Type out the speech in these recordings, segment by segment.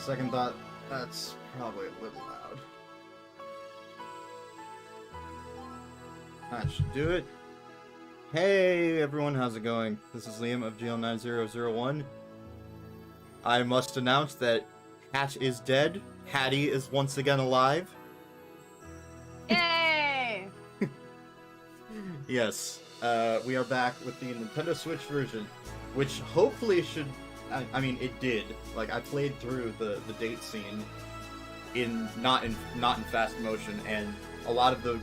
second thought, that's probably a little loud. That should do it. Hey everyone, how's it going? This is Liam of GL9001. I must announce that Hatch is dead. Hatty is once again alive. Yay! Yes, we are back with the Nintendo Switch version, which hopefully should... I mean, it did. Like, I played through the date scene not in fast motion, and a lot of the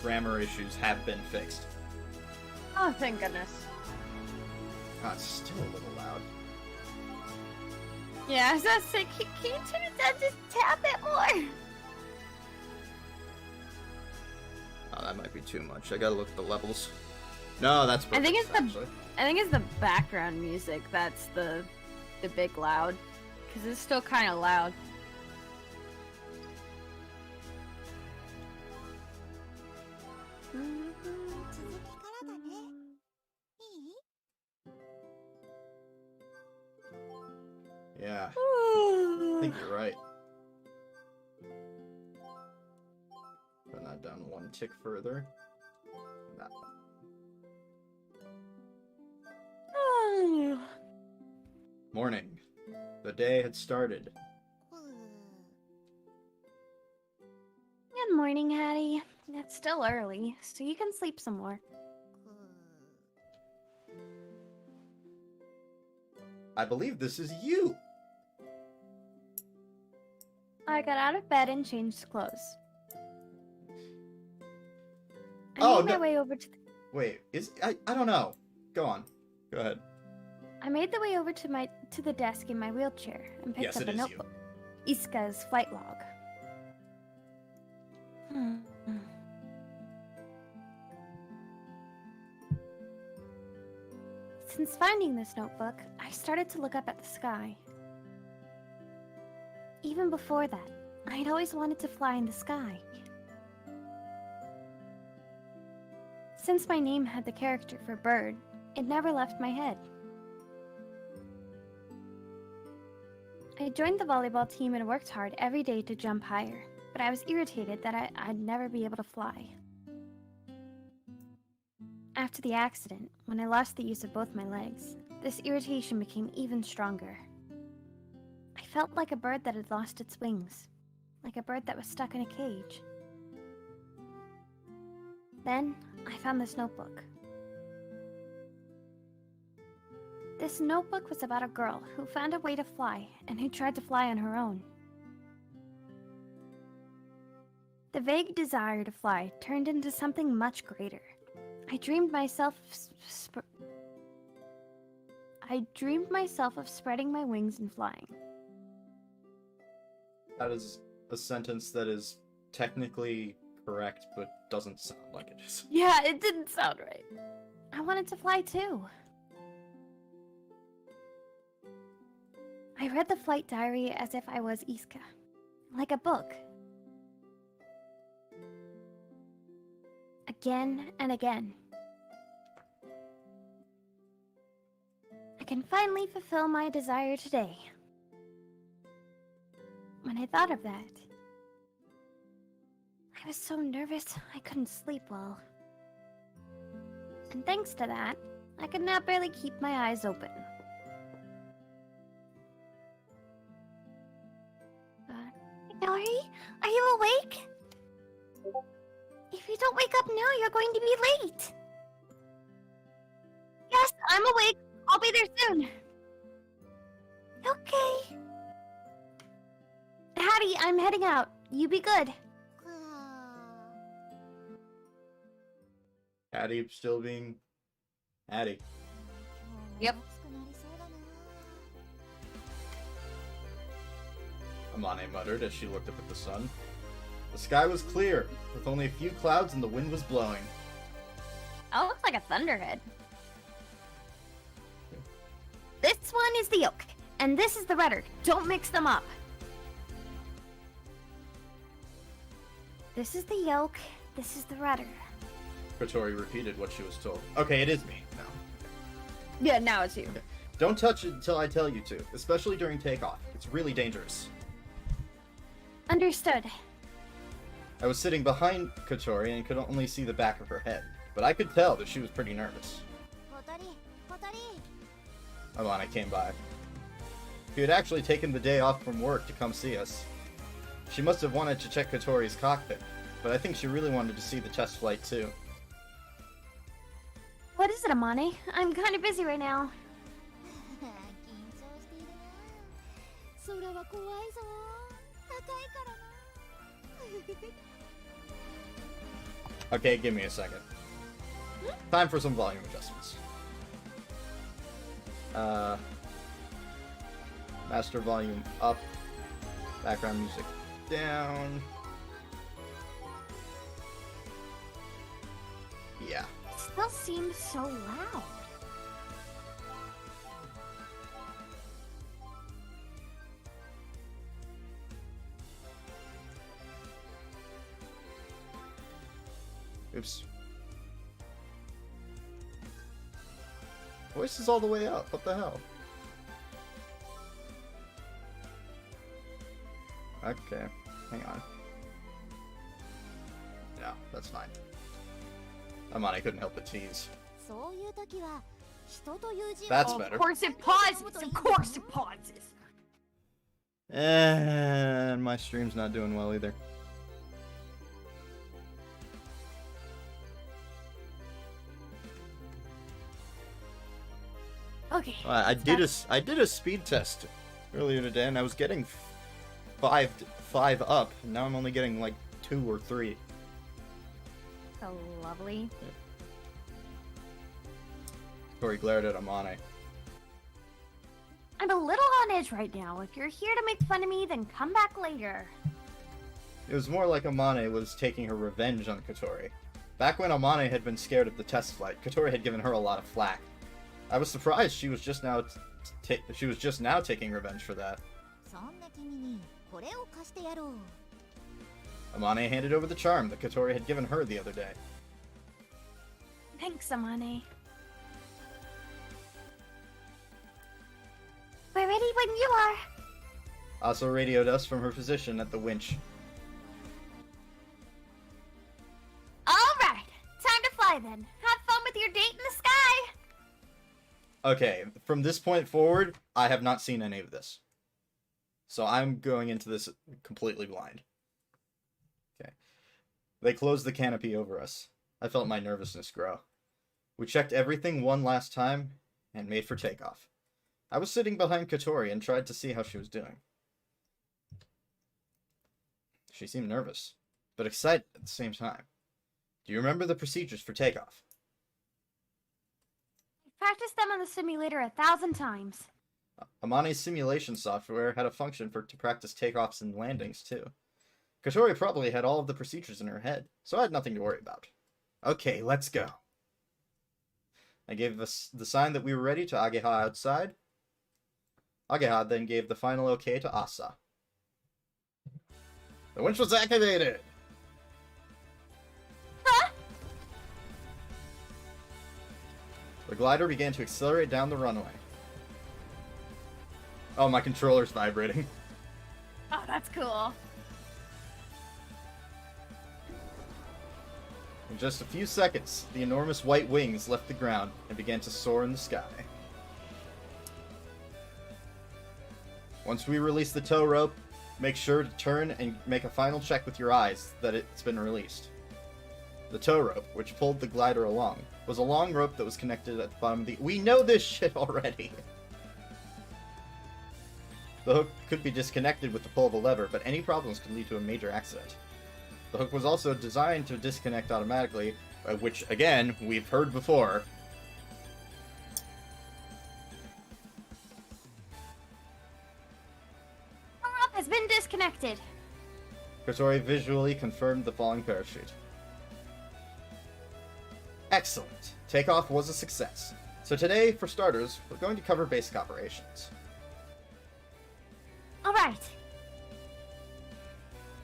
grammar issues have been fixed. Oh, thank goodness. It's still a little loud. Yeah, I was gonna say, can you turn it down just a tad bit more? Oh, that might be too much. I gotta look at the levels. No, that's perfect, I think it's the background music that's the big loud, because it's still kind of loud. Yeah, I think you're right. Put that down one tick further. That one. Morning. The day had started. Good morning, Hattie. It's still early, so you can sleep some more. I believe this is you. I got out of bed and changed clothes. I Oh, made my way over to the... Wait, I don't know. Go on. Go ahead. I made the way over to the desk in my wheelchair and picked up a notebook. Iska's flight log. Since finding this notebook, I started to look up at the sky. Even before that, I'd always wanted to fly in the sky. Since my name had the character for bird, it never left my head. I joined the volleyball team and worked hard every day to jump higher, but I was irritated that I'd never be able to fly. After the accident, when I lost the use of both my legs, this irritation became even stronger. I felt like a bird that had lost its wings, like a bird that was stuck in a cage. Then, I found this notebook. This notebook was about a girl who found a way to fly and who tried to fly on her own. The vague desire to fly turned into something much greater. I dreamed myself of spreading my wings and flying. That is a sentence that is technically correct, but doesn't sound like it is. Yeah, it didn't sound right. I wanted to fly too. I read the flight diary as if I was Iska, like a book. Again and again. I can finally fulfill my desire today. When I thought of that, I was so nervous I couldn't sleep well. And thanks to that, I could now barely keep my eyes open. Nori, are you awake? If you don't wake up now, you're going to be late. Yes, I'm awake. I'll be there soon. Okay. Hattie, I'm heading out. You be good. Hatty still being Hatty. Yep. Amane muttered as she looked up at the sun. The sky was clear, with only a few clouds and the wind was blowing. That looks like a thunderhead. This one is the yolk, and this is the rudder. Don't mix them up. This is the yolk, this is the rudder. Kotori repeated what she was told. Okay, it is me now. Yeah, now it's you. Okay. Don't touch it until I tell you to, especially during takeoff. It's really dangerous. Understood. I was sitting behind Kotori and could only see the back of her head, but I could tell that she was pretty nervous. Amane came by. She had actually taken the day off from work to come see us. She must have wanted to check Kotori's cockpit, but I think she really wanted to see the test flight too. What is it, Amane? I'm kind of busy right now. Okay, give me a second. Time for some volume adjustments. Master volume up. Background music down. Yeah. It still seems so loud. Oops. Voice is all the way up. What the hell? Okay. Hang on. Yeah, that's fine. Amane couldn't help but tease. That's better. Of course it pauses! Of course it pauses! And my stream's not doing well either. Okay. I did a speed test earlier today, and I was getting five up. And now I'm only getting like 2 or 3. So lovely. Yeah. Tori glared at Amane. I'm a little on edge right now. If you're here to make fun of me, then come back later. It was more like Amane was taking her revenge on Kotori. Back when Amane had been scared of the test flight, Kotori had given her a lot of flack. I was surprised she was just now taking revenge for that. Amane handed over the charm that Kotori had given her the other day. Thanks, Amane. We're ready when you are. Asa radioed us from her position at the winch. Alright, time to fly then. Have fun with your date in the sky. Okay, from this point forward, I have not seen any of this. So I'm going into this completely blind. Okay. They closed the canopy over us. I felt my nervousness grow. We checked everything one last time and made for takeoff. I was sitting behind Kotori and tried to see how she was doing. She seemed nervous, but excited at the same time. Do you remember the procedures for takeoff? Practiced them on the simulator 1,000 times. Amane's simulation software had a function to practice takeoffs and landings, too. Kotori probably had all of the procedures in her head, so I had nothing to worry about. Okay, let's go. I gave the sign that we were ready to Ageha outside. Ageha then gave the final okay to Asa. The winch was activated! Huh? The glider began to accelerate down the runway. Oh, my controller's vibrating. Oh, that's cool. In just a few seconds, the enormous white wings left the ground and began to soar in the sky. Once we release the tow rope, make sure to turn and make a final check with your eyes that it's been released. The tow rope, which pulled the glider along, was a long rope that was connected at the bottom of the... We know this shit already! The hook could be disconnected with the pull of a lever, but any problems could lead to a major accident. The hook was also designed to disconnect automatically, which, again, we've heard before. The rope has been disconnected. Kotori visually confirmed the falling parachute. Excellent. Takeoff was a success. So today, for starters, we're going to cover basic operations. Alright.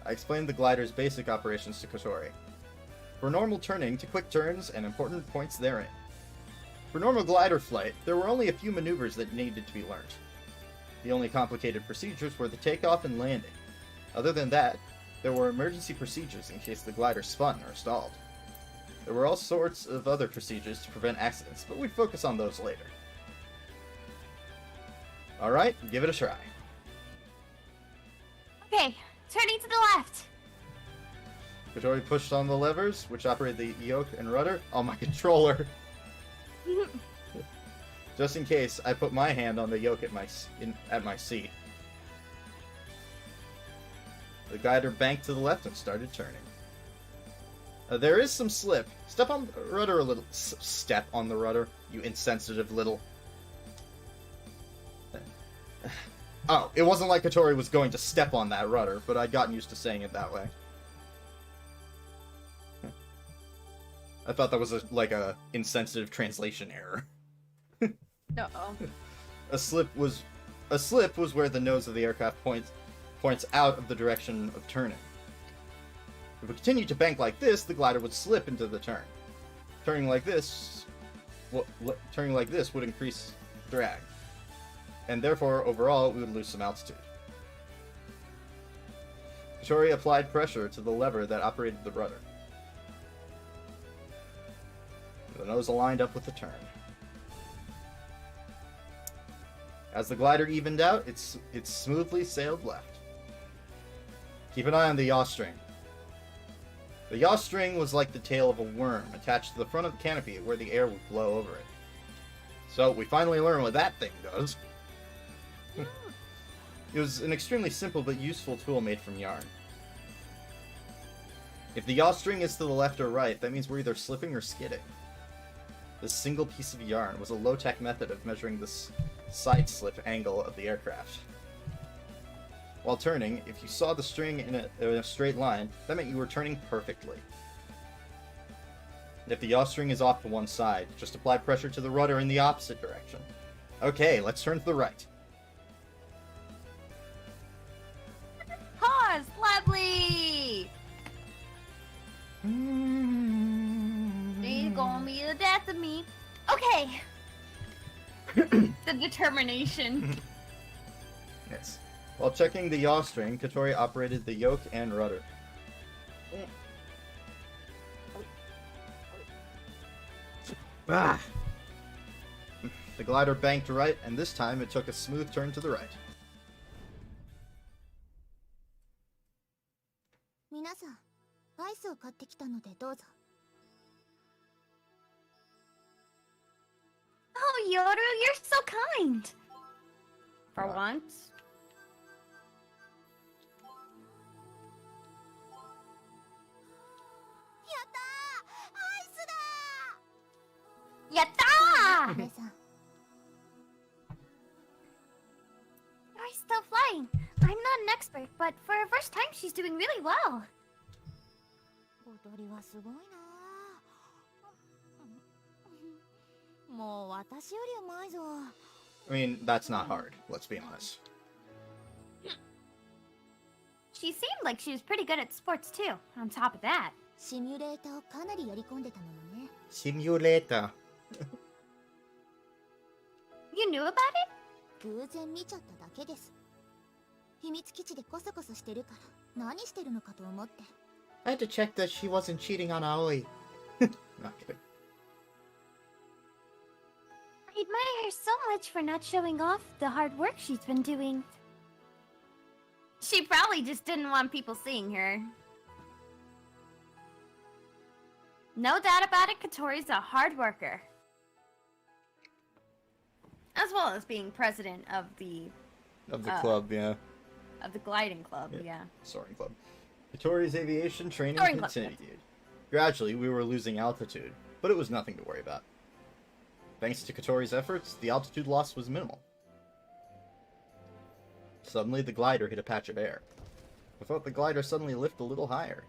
I explained the glider's basic operations to Kotori. For normal turning to quick turns and important points therein. For normal glider flight, there were only a few maneuvers that needed to be learned. The only complicated procedures were the takeoff and landing. Other than that, there were emergency procedures in case the glider spun or stalled. There were all sorts of other procedures to prevent accidents, but we'd focus on those later. Alright, give it a try. Okay, turning to the left. Kotori pushed on the levers, which operated the yoke and rudder. Oh, my controller! Just in case, I put my hand on the yoke at my seat. The glider banked to the left and started turning. There is some slip. Step on the rudder a little. Step on the rudder, you insensitive little... Oh, it wasn't like Kotori was going to step on that rudder, but I'd gotten used to saying it that way. I thought that was like a insensitive translation error. Uh-oh. A slip was where the nose of the aircraft points out of the direction of turning. If we continued to bank like this, the glider would slip into the turn. Turning like this would increase drag, and therefore overall we would lose some altitude. Kotori applied pressure to the lever that operated the rudder. The nose aligned up with the turn. As the glider evened out, it smoothly sailed left. Keep an eye on the yaw string. The yaw string was like the tail of a worm attached to the front of the canopy where the air would blow over it. So we finally learned what that thing does. It was an extremely simple but useful tool made from yarn. If the yaw string is to the left or right, that means we're either slipping or skidding. This single piece of yarn was a low-tech method of measuring the side slip angle of the aircraft. While turning, if you saw the string in a straight line, that meant you were turning perfectly. If the yaw string is off to one side, just apply pressure to the rudder in the opposite direction. Okay, let's turn to the right. Pause! Lovely! She's gonna be the death of me. Okay. The determination. Yes. While checking the yaw string, Kotori operated the yoke and rudder. Ah! The glider banked right, and this time it took a smooth turn to the right. 皆さん、アイスを買ってきたのでどうぞ。 Oh, Yoru, you're so kind! For once. やったー! 皆さん、 You're still flying. I'm not an expert, but for her first time, she's doing really well. 踊りはすごいな。もう私よりうまいぞ。 I mean, that's not hard, let's be honest. She seemed like she was pretty good at sports too, on top of that. シミュレーターをかなりやり込んでたものね。 Simulator. You knew about it? 偶然見ちゃっただけです。秘密基地でコソコソしてるから何してるのかと思って。 I had to check that she wasn't cheating on Aoi. Not kidding. I admire her so much for not showing off the hard work she's been doing. She probably just didn't want people seeing her. No doubt about it, Kotori's a hard worker. As well as being president of the Club, yeah. Of the gliding club, yeah. Soaring Club. Kotori's aviation training Soaring Club, continued. Gradually, we were losing altitude, but it was nothing to worry about. Thanks to Kotori's efforts, the altitude loss was minimal. Suddenly, the glider hit a patch of air. I felt the glider suddenly lift a little higher.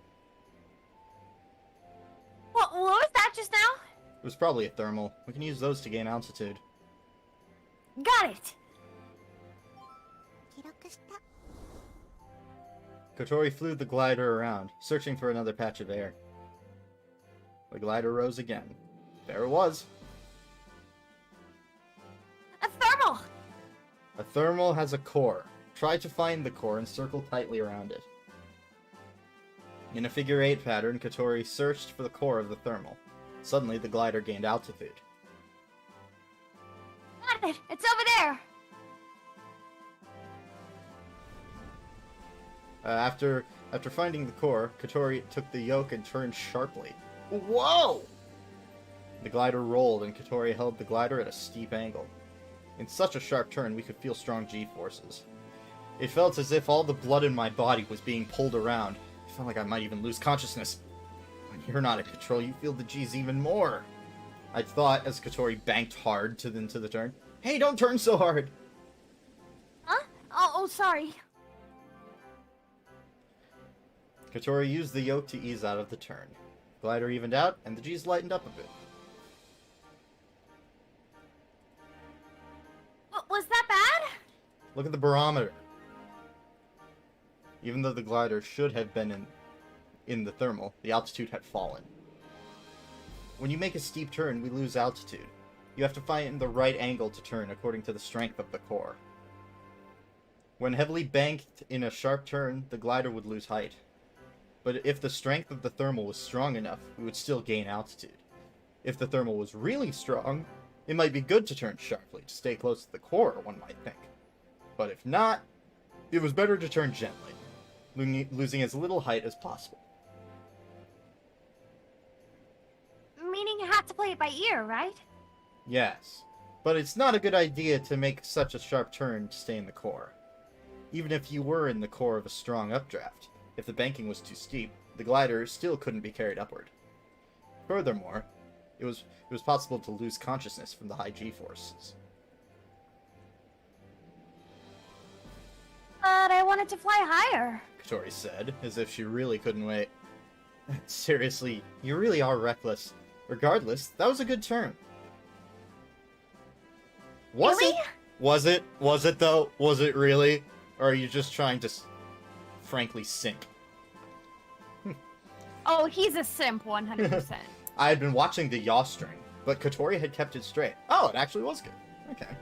What was that just now? It was probably a thermal. We can use those to gain altitude. Got it! 記録した。 Kotori flew the glider around, searching for another patch of air. The glider rose again. There it was. A thermal! A thermal has a core. Try to find the core and circle tightly around it. In a figure-8 pattern, Katori searched for the core of the thermal. Suddenly, the glider gained altitude. Got it! It's over there! After finding the core, Katori took the yoke and turned sharply. Whoa! The glider rolled, and Katori held the glider at a steep angle. In such a sharp turn, we could feel strong G-forces. It felt as if all the blood in my body was being pulled around. I felt like I might even lose consciousness. When you're not in control, you feel the G's even more. I thought as Katori banked hard into the turn. Hey, don't turn so hard! Huh? Oh, sorry. Katori used the yoke to ease out of the turn. Glider evened out, and the G's lightened up a bit. Was that bad? Look at the barometer. Even though the glider should have been in the thermal, the altitude had fallen. When you make a steep turn, we lose altitude. You have to find the right angle to turn according to the strength of the core. When heavily banked in a sharp turn, the glider would lose height. But if the strength of the thermal was strong enough, we would still gain altitude. If the thermal was really strong, it might be good to turn sharply to stay close to the core, one might think. But if not, it was better to turn gently, losing as little height as possible. Meaning you have to play it by ear, right? Yes, but it's not a good idea to make such a sharp turn to stay in the core. Even if you were in the core of a strong updraft, if the banking was too steep, the glider still couldn't be carried upward. Furthermore, it was possible to lose consciousness from the high G-forces. But I wanted to fly higher. Katori said, as if she really couldn't wait. Seriously, you really are reckless. Regardless, that was a good turn. Was Really? it? Was it? Was it though? Was it really? Or are you just trying to, frankly, sink? Oh, he's a simp, 100%. I had been watching the yaw string, but Katori had kept it straight. Oh, it actually was good. Okay.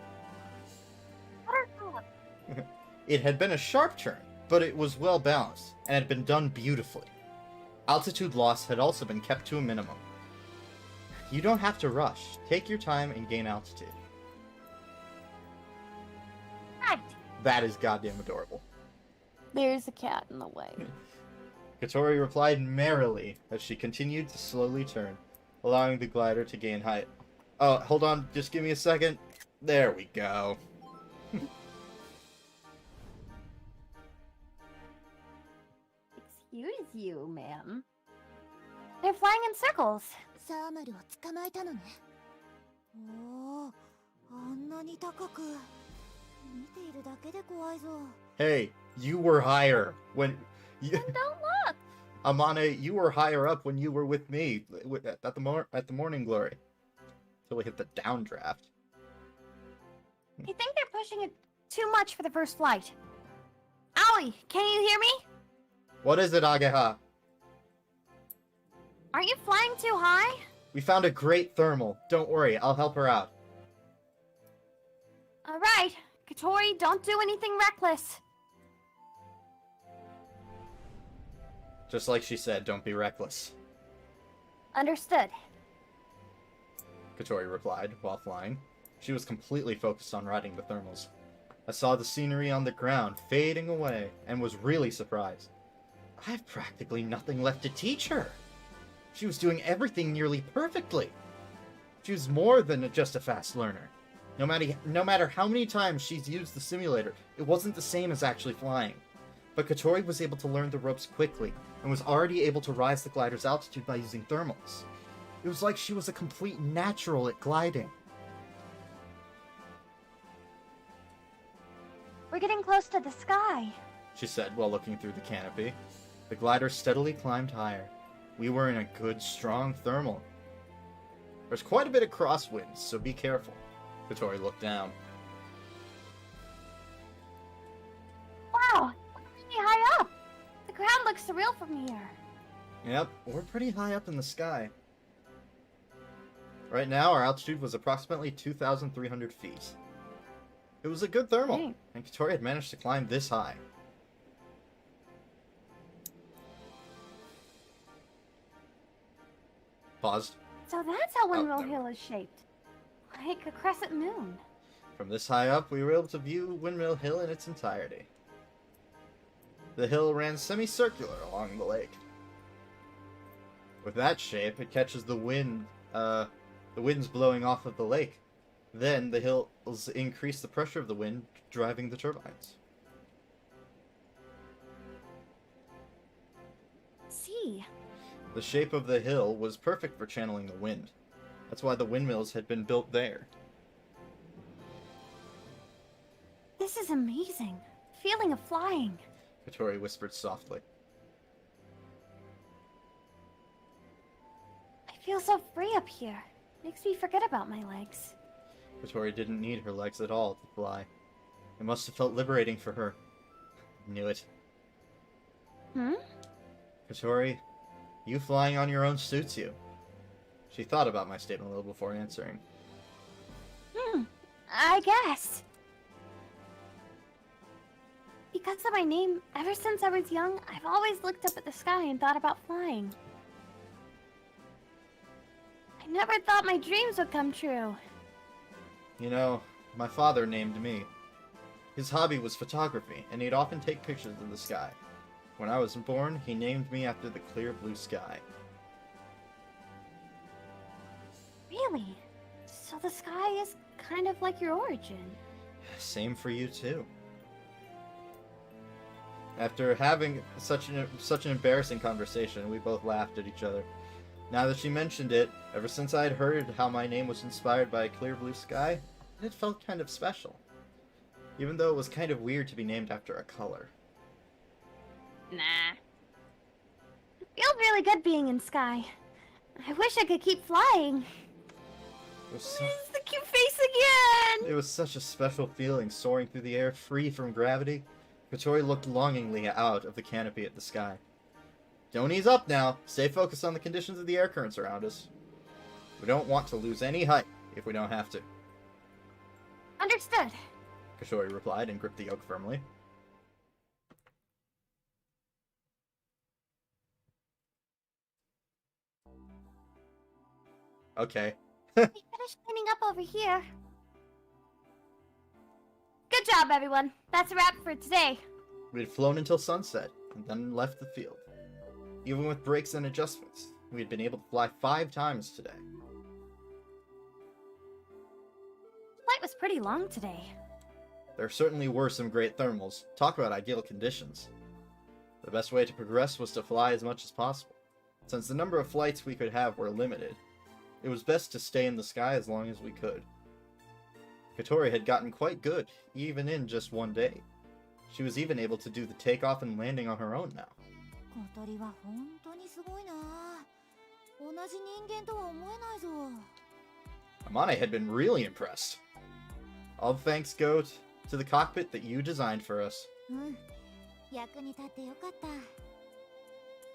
It had been a sharp turn, but it was well balanced, and had been done beautifully. Altitude loss had also been kept to a minimum. You don't have to rush. Take your time and gain altitude. Right. That is goddamn adorable. There's a cat in the way. Katori replied merrily as she continued to slowly turn, allowing the glider to gain height. Oh, hold on, just give me a second. There we go. Excuse you, ma'am. They're flying in circles. サーマルを捕まえたのね。おお、あんなに高く。見ているだけで怖いぞ。Hey, you were higher when... You... Don't look. Amane, you were higher up when you were with me at the Morning Glory. Till we hit the downdraft. I think they're pushing it too much for the first flight. Owie, can you hear me? What is it, Ageha? Aren't you flying too high? We found a great thermal. Don't worry, I'll help her out. Alright, Katori, don't do anything reckless. Just like she said, don't be reckless. Understood. Katori replied, while flying. She was completely focused on riding the thermals. I saw the scenery on the ground fading away, and was really surprised. I have practically nothing left to teach her. She was doing everything nearly perfectly. She was more than just a fast learner. No matter how many times she's used the simulator, it wasn't the same as actually flying. But Katori was able to learn the ropes quickly, and was already able to rise the glider's altitude by using thermals. It was like she was a complete natural at gliding. We're getting close to the sky. She said while looking through the canopy. The glider steadily climbed higher. We were in a good, strong thermal. There's quite a bit of crosswinds, so be careful. Katori looked down. Wow, we're pretty high up. The ground looks surreal from here. Yep, we're pretty high up in the sky. Right now, our altitude was approximately 2,300 feet. It was a good thermal, Dang. and Katori had managed to climb this high. Paused. So that's how Windmill never Hill is shaped. Like a crescent moon. From this high up, we were able to view Windmill Hill in its entirety. The hill ran semicircular along the lake. With that shape, it catches the wind, the winds blowing off of the lake. Then the hills increase the pressure of the wind, driving the turbines. See. The shape of the hill was perfect for channeling the wind. That's why the windmills had been built there. This is amazing. Feeling of flying. Katori whispered softly. I feel so free up here. Makes me forget about my legs. Katori didn't need her legs at all to fly. It must have felt liberating for her. I knew it. Katori, you flying on your own suits you. She thought about my statement a little before answering. I guess. Because of my name, ever since I was young, I've always looked up at the sky and thought about flying. I never thought my dreams would come true. You know, my father named me. His hobby was photography, and he'd often take pictures of the sky. When I was born, he named me after the clear blue sky. Really? So the sky is kind of like your origin. Same for you, too. After having such an embarrassing conversation, we both laughed at each other. Now that she mentioned it, ever since I had heard how my name was inspired by a clear blue sky, it felt kind of special. Even though it was kind of weird to be named after a color. Nah. It feels really good being in sky. I wish I could keep flying. It's the cute face again! It was such a special feeling soaring through the air free from gravity. Katori looked longingly out of the canopy at the sky. Don't ease up now. Stay focused on the conditions of the air currents around us. We don't want to lose any height if we don't have to. Understood. Katori replied and gripped the yoke firmly. Okay. We finished cleaning up over here. Good job, everyone. That's a wrap for today. We had flown until sunset, and then left the field. Even with breaks and adjustments, we had been able to fly 5 times today. Flight was pretty long today. There certainly were some great thermals. Talk about ideal conditions. The best way to progress was to fly as much as possible. Since the number of flights we could have were limited, it was best to stay in the sky as long as we could. Katori had gotten quite good, even in just one day. She was even able to do the takeoff and landing on her own now. 小鳥は本当にすごいな。同じ人間とは思えないぞ。 Amane had been really impressed. All thanks go to the cockpit that you designed for us. 役に立ってよかっ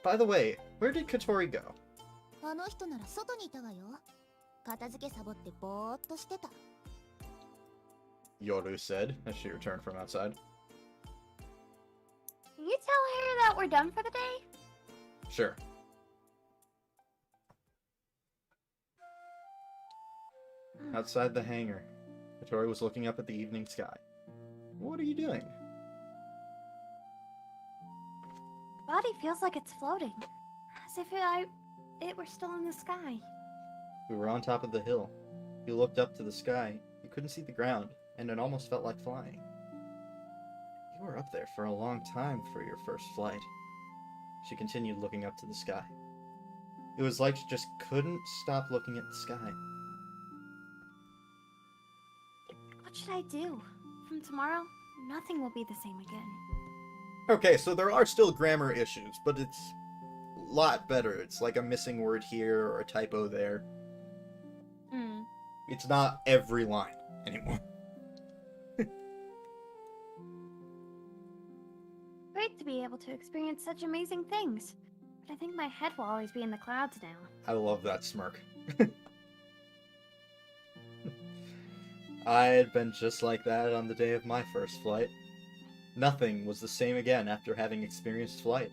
た。 By the way, where did Katori go? あの人なら外にいたわよ。片付けサボってぼーっとしてた。 Yoru said as she returned from outside. Can you tell her that we're done for the day? Sure. Outside the hangar, Katori was looking up at the evening sky. What are you doing? Body feels like it's floating. As if it were still in the sky. We were on top of the hill. You looked up to the sky. You couldn't see the ground, and it almost felt like flying. You were up there for a long time for your first flight. She continued looking up to the sky. It was like she just couldn't stop looking at the sky. What should I do? From tomorrow, nothing will be the same again. Okay, so there are still grammar issues, but it's a lot better. It's like a missing word here or a typo there. It's not every line anymore. Great to be able to experience such amazing things. But I think my head will always be in the clouds now. I love that smirk. I had been just like that on the day of my first flight. Nothing was the same again after having experienced flight.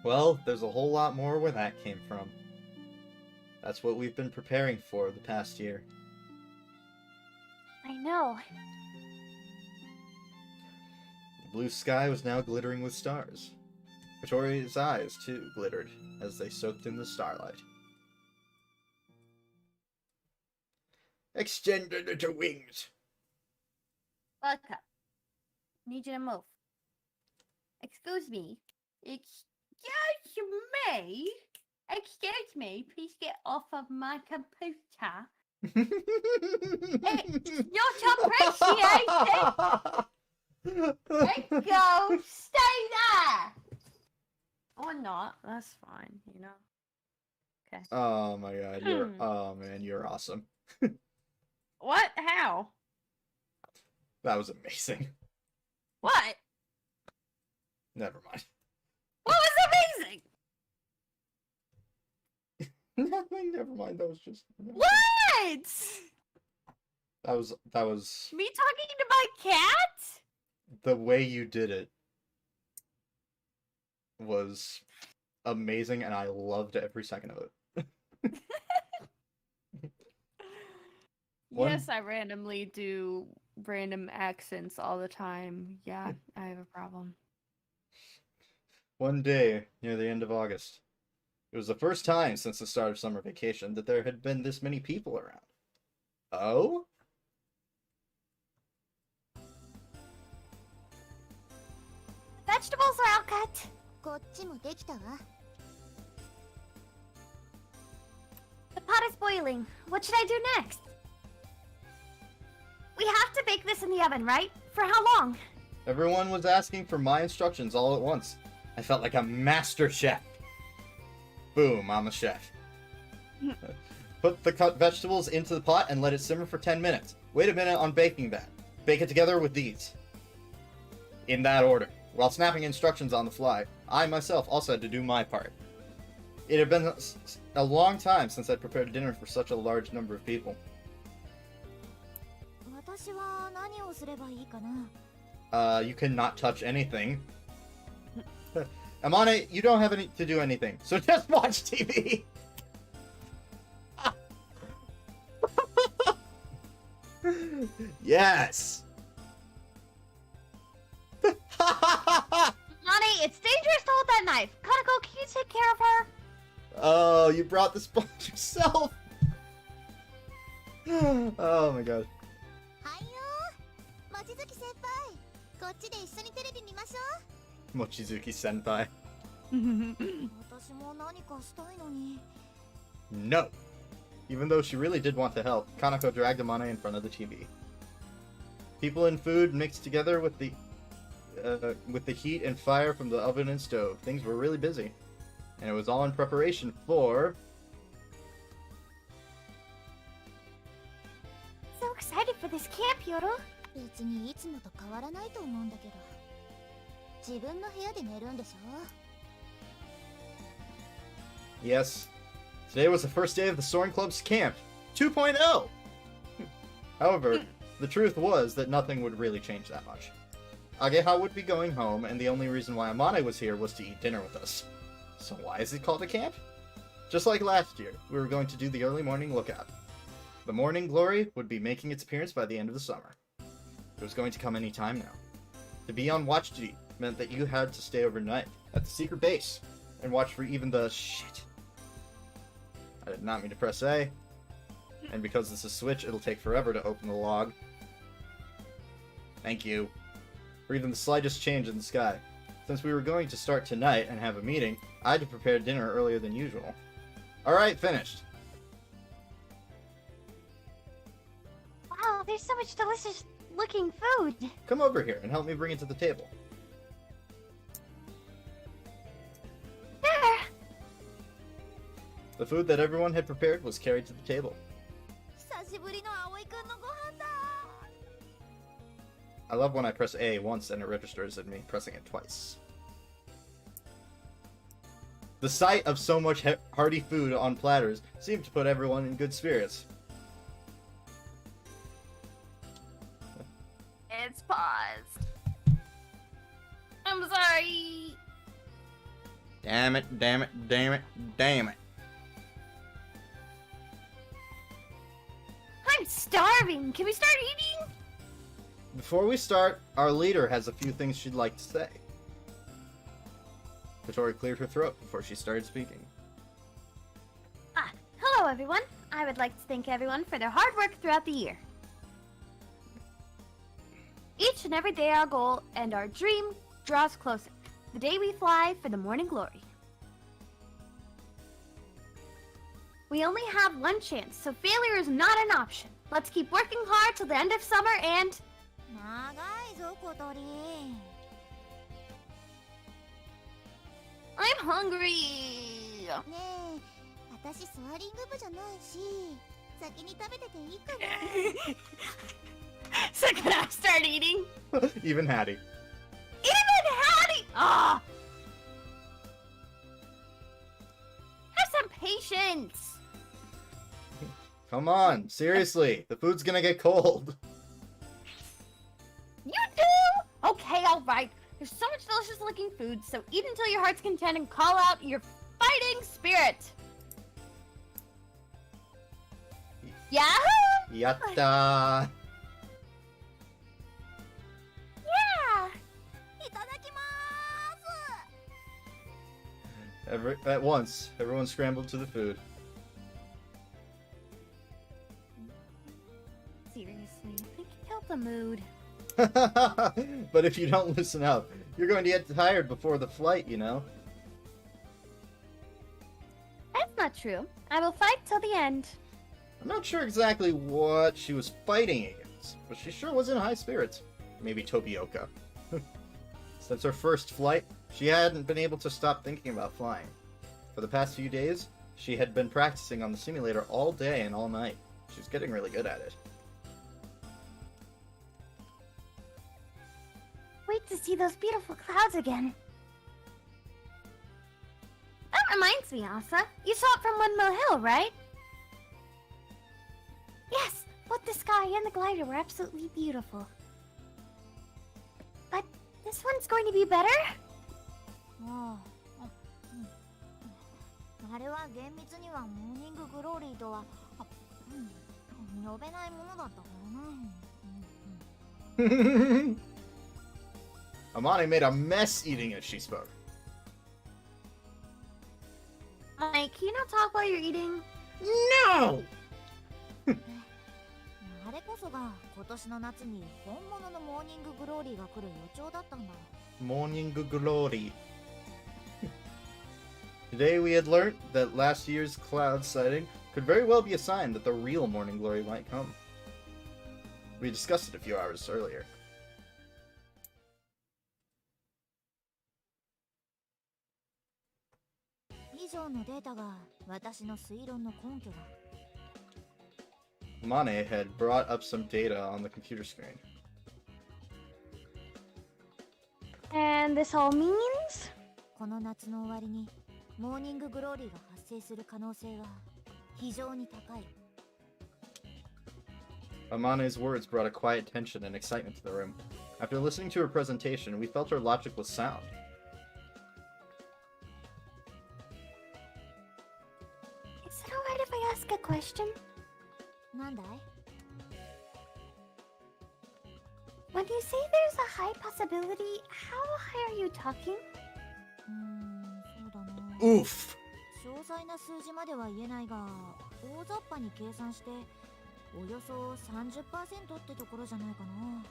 Well, there's a whole lot more where that came from. That's what we've been preparing for the past year. I know. The blue sky was now glittering with stars. Victoria's eyes, too, glittered as they soaked in the starlight. Extend the little wings. Buttercup. Need you to move. Excuse me. Excuse me? Excuse me, please get off of my computer. It's not appreciated! Let go! Stay there! Or not, that's fine, you know. Okay. Oh my god, oh man, you're awesome. What? How? That was amazing. What? Never mind. What was amazing? Nothing, never mind, that was just... What? That was... Me talking to my cat? The way you did it was amazing, and I loved every second of it. Yes, I randomly do random accents all the time. Yeah, I have a problem. One day, near the end of August, it was the first time since the start of summer vacation that there had been this many people around. Oh? Vegetables are all cut. こっちもできたわ。 The pot is boiling. What should I do next? We have to bake this in the oven, right? For how long? Everyone was asking for my instructions all at once. I felt like a master chef. Boom, I'm a chef. Put the cut vegetables into the pot and let it simmer for 10 minutes. Wait a minute on baking that. Bake it together with these. In that order. While snapping instructions on the fly, I myself also had to do my part. It had been a long time since I'd prepared dinner for such a large number of people. 私は何をすればいいかな? You cannot touch anything. Amane, you don't have to do anything, so just watch TV! Yes! Honey, it's dangerous to hold that knife. Kanako, can you take care of her? Oh, you brought the sponge yourself! Oh my god. はいよー。望月先輩。こっちで一緒にテレビ見ましょ Mochizuki senpai. う。私も何かしたいのに。 No! Even though she really did want to help, Kanako dragged Amane in front of the TV. People and food mixed together with the heat and fire from the oven and stove. Things were really busy. And it was all in preparation for... So excited for this camp, Yoro. 別にいつもと変わらないと思うんだけど。自分の部屋で寝るんでしょ? Yes. Today was the first day of the Soaring Club's camp 2.0! However, the truth was that nothing would really change that much. Ageha would be going home, and the only reason why Amane was here was to eat dinner with us. So why is it called a camp? Just like last year, we were going to do the early morning lookout. The morning glory would be making its appearance by the end of the summer. It was going to come any time now. To be on watch duty meant that you had to stay overnight at the secret base and watch for even the shit. I did not mean to press A, and because this is Switch, it'll take forever to open the log. Thank you. For even the slightest change in the sky. Since we were going to start tonight and have a meeting, I had to prepare dinner earlier than usual. Alright, finished. Wow, there's so much delicious looking food. Come over here and help me bring it to the table. There. The food that everyone had prepared was carried to the table. 久しぶりの葵くんのご飯だ。 I love when I press A once and it registers at me pressing it twice. The sight of so much hearty food on platters seemed to put everyone in good spirits. It's paused. I'm sorry. Damn it, damn it, damn it, damn it. starving. Can we start eating? Before we start, our leader has a few things she'd like to say. Katori cleared her throat before she started speaking. Hello, everyone. I would like to thank everyone for their hard work throughout the year. Each and every day our goal and our dream draws closer. The day we fly for the morning glory. We only have one chance, so failure is not an option. Let's keep working hard till the end of summer and... 長いぞ小鳥。 I'm hungry! ねえ、私ソアリング部じゃないし、先に食べてていいかな。So can I start eating? Even Hatty. Even Hatty! Ah! Have some patience! Come on, seriously. The food's gonna get cold. You do? Okay, alright. There's so much delicious looking food, so eat until your heart's content and call out your fighting spirit! Yahoo! Yatta! Yeah! いただきまーす。 At once, everyone scrambled to the food. Seriously, I think you killed the mood. But if you don't listen up, you're going to get tired before the flight, you know? That's not true. I will fight till the end. I'm not sure exactly what she was fighting against, but she sure was in high spirits. Maybe Tobioka. Since her first flight, she hadn't been able to stop thinking about flying. For the past few days, she had been practicing on the simulator all day and all night. She was getting really good at it. Wait to see those beautiful clouds again. That reminds me, Asa. You saw it from Windmill Hill, right? Yes, both the sky and the glider were absolutely beautiful. But this one's going to be better? ああ、あれは厳密にはモーニンググローリーとは、呼べないものだったからな。Amane made a mess eating as she spoke. Mike, can you not talk while you're eating? No! あれこそが今年の夏に本物のモーニンググローリーが来る予兆だったんだ。 Morning glory. Today we had learnt that last year's cloud sighting could very well be a sign that the real morning glory might come. We discussed it a few hours earlier. 以上のデータが私の推論の根拠だ。 Mane had brought up some data on the computer screen. And this all means? この夏の終わりにモーニンググローリーが発生する可能性は非常に高い。 Amane's words brought a quiet tension and excitement to the room. After listening to her presentation, we felt her logic was sound. Is it alright if I ask a question? なんだい？ When you say there's a high possibility, how high are you talking? そうだな。 Oof! 詳細な数字までは言えないが、大雑把に計算しておよそ 30% ってところじゃないかな。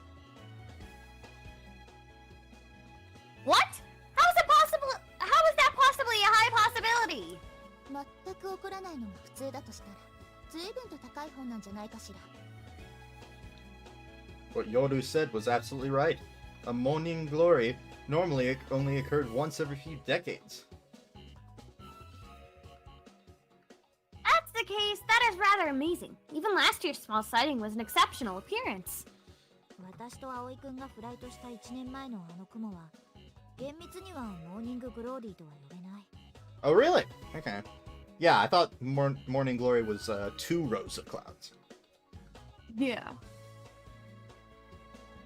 What? How is it possible? How is that possibly a high possibility? 全く起こらないのが普通だとしたら、随分と高い方なんじゃないかしら。 What Yoru said was absolutely right. A morning glory normally only occurred once every few decades. That's the case. That is rather amazing. Even last year's small sighting was an exceptional appearance. 私と葵くんがフライトした1年前のあの雲は、厳密にはモーニンググローリーとは呼べない。 Oh, really? Okay. Yeah, I thought morning glory was 2 rows of clouds. Yeah.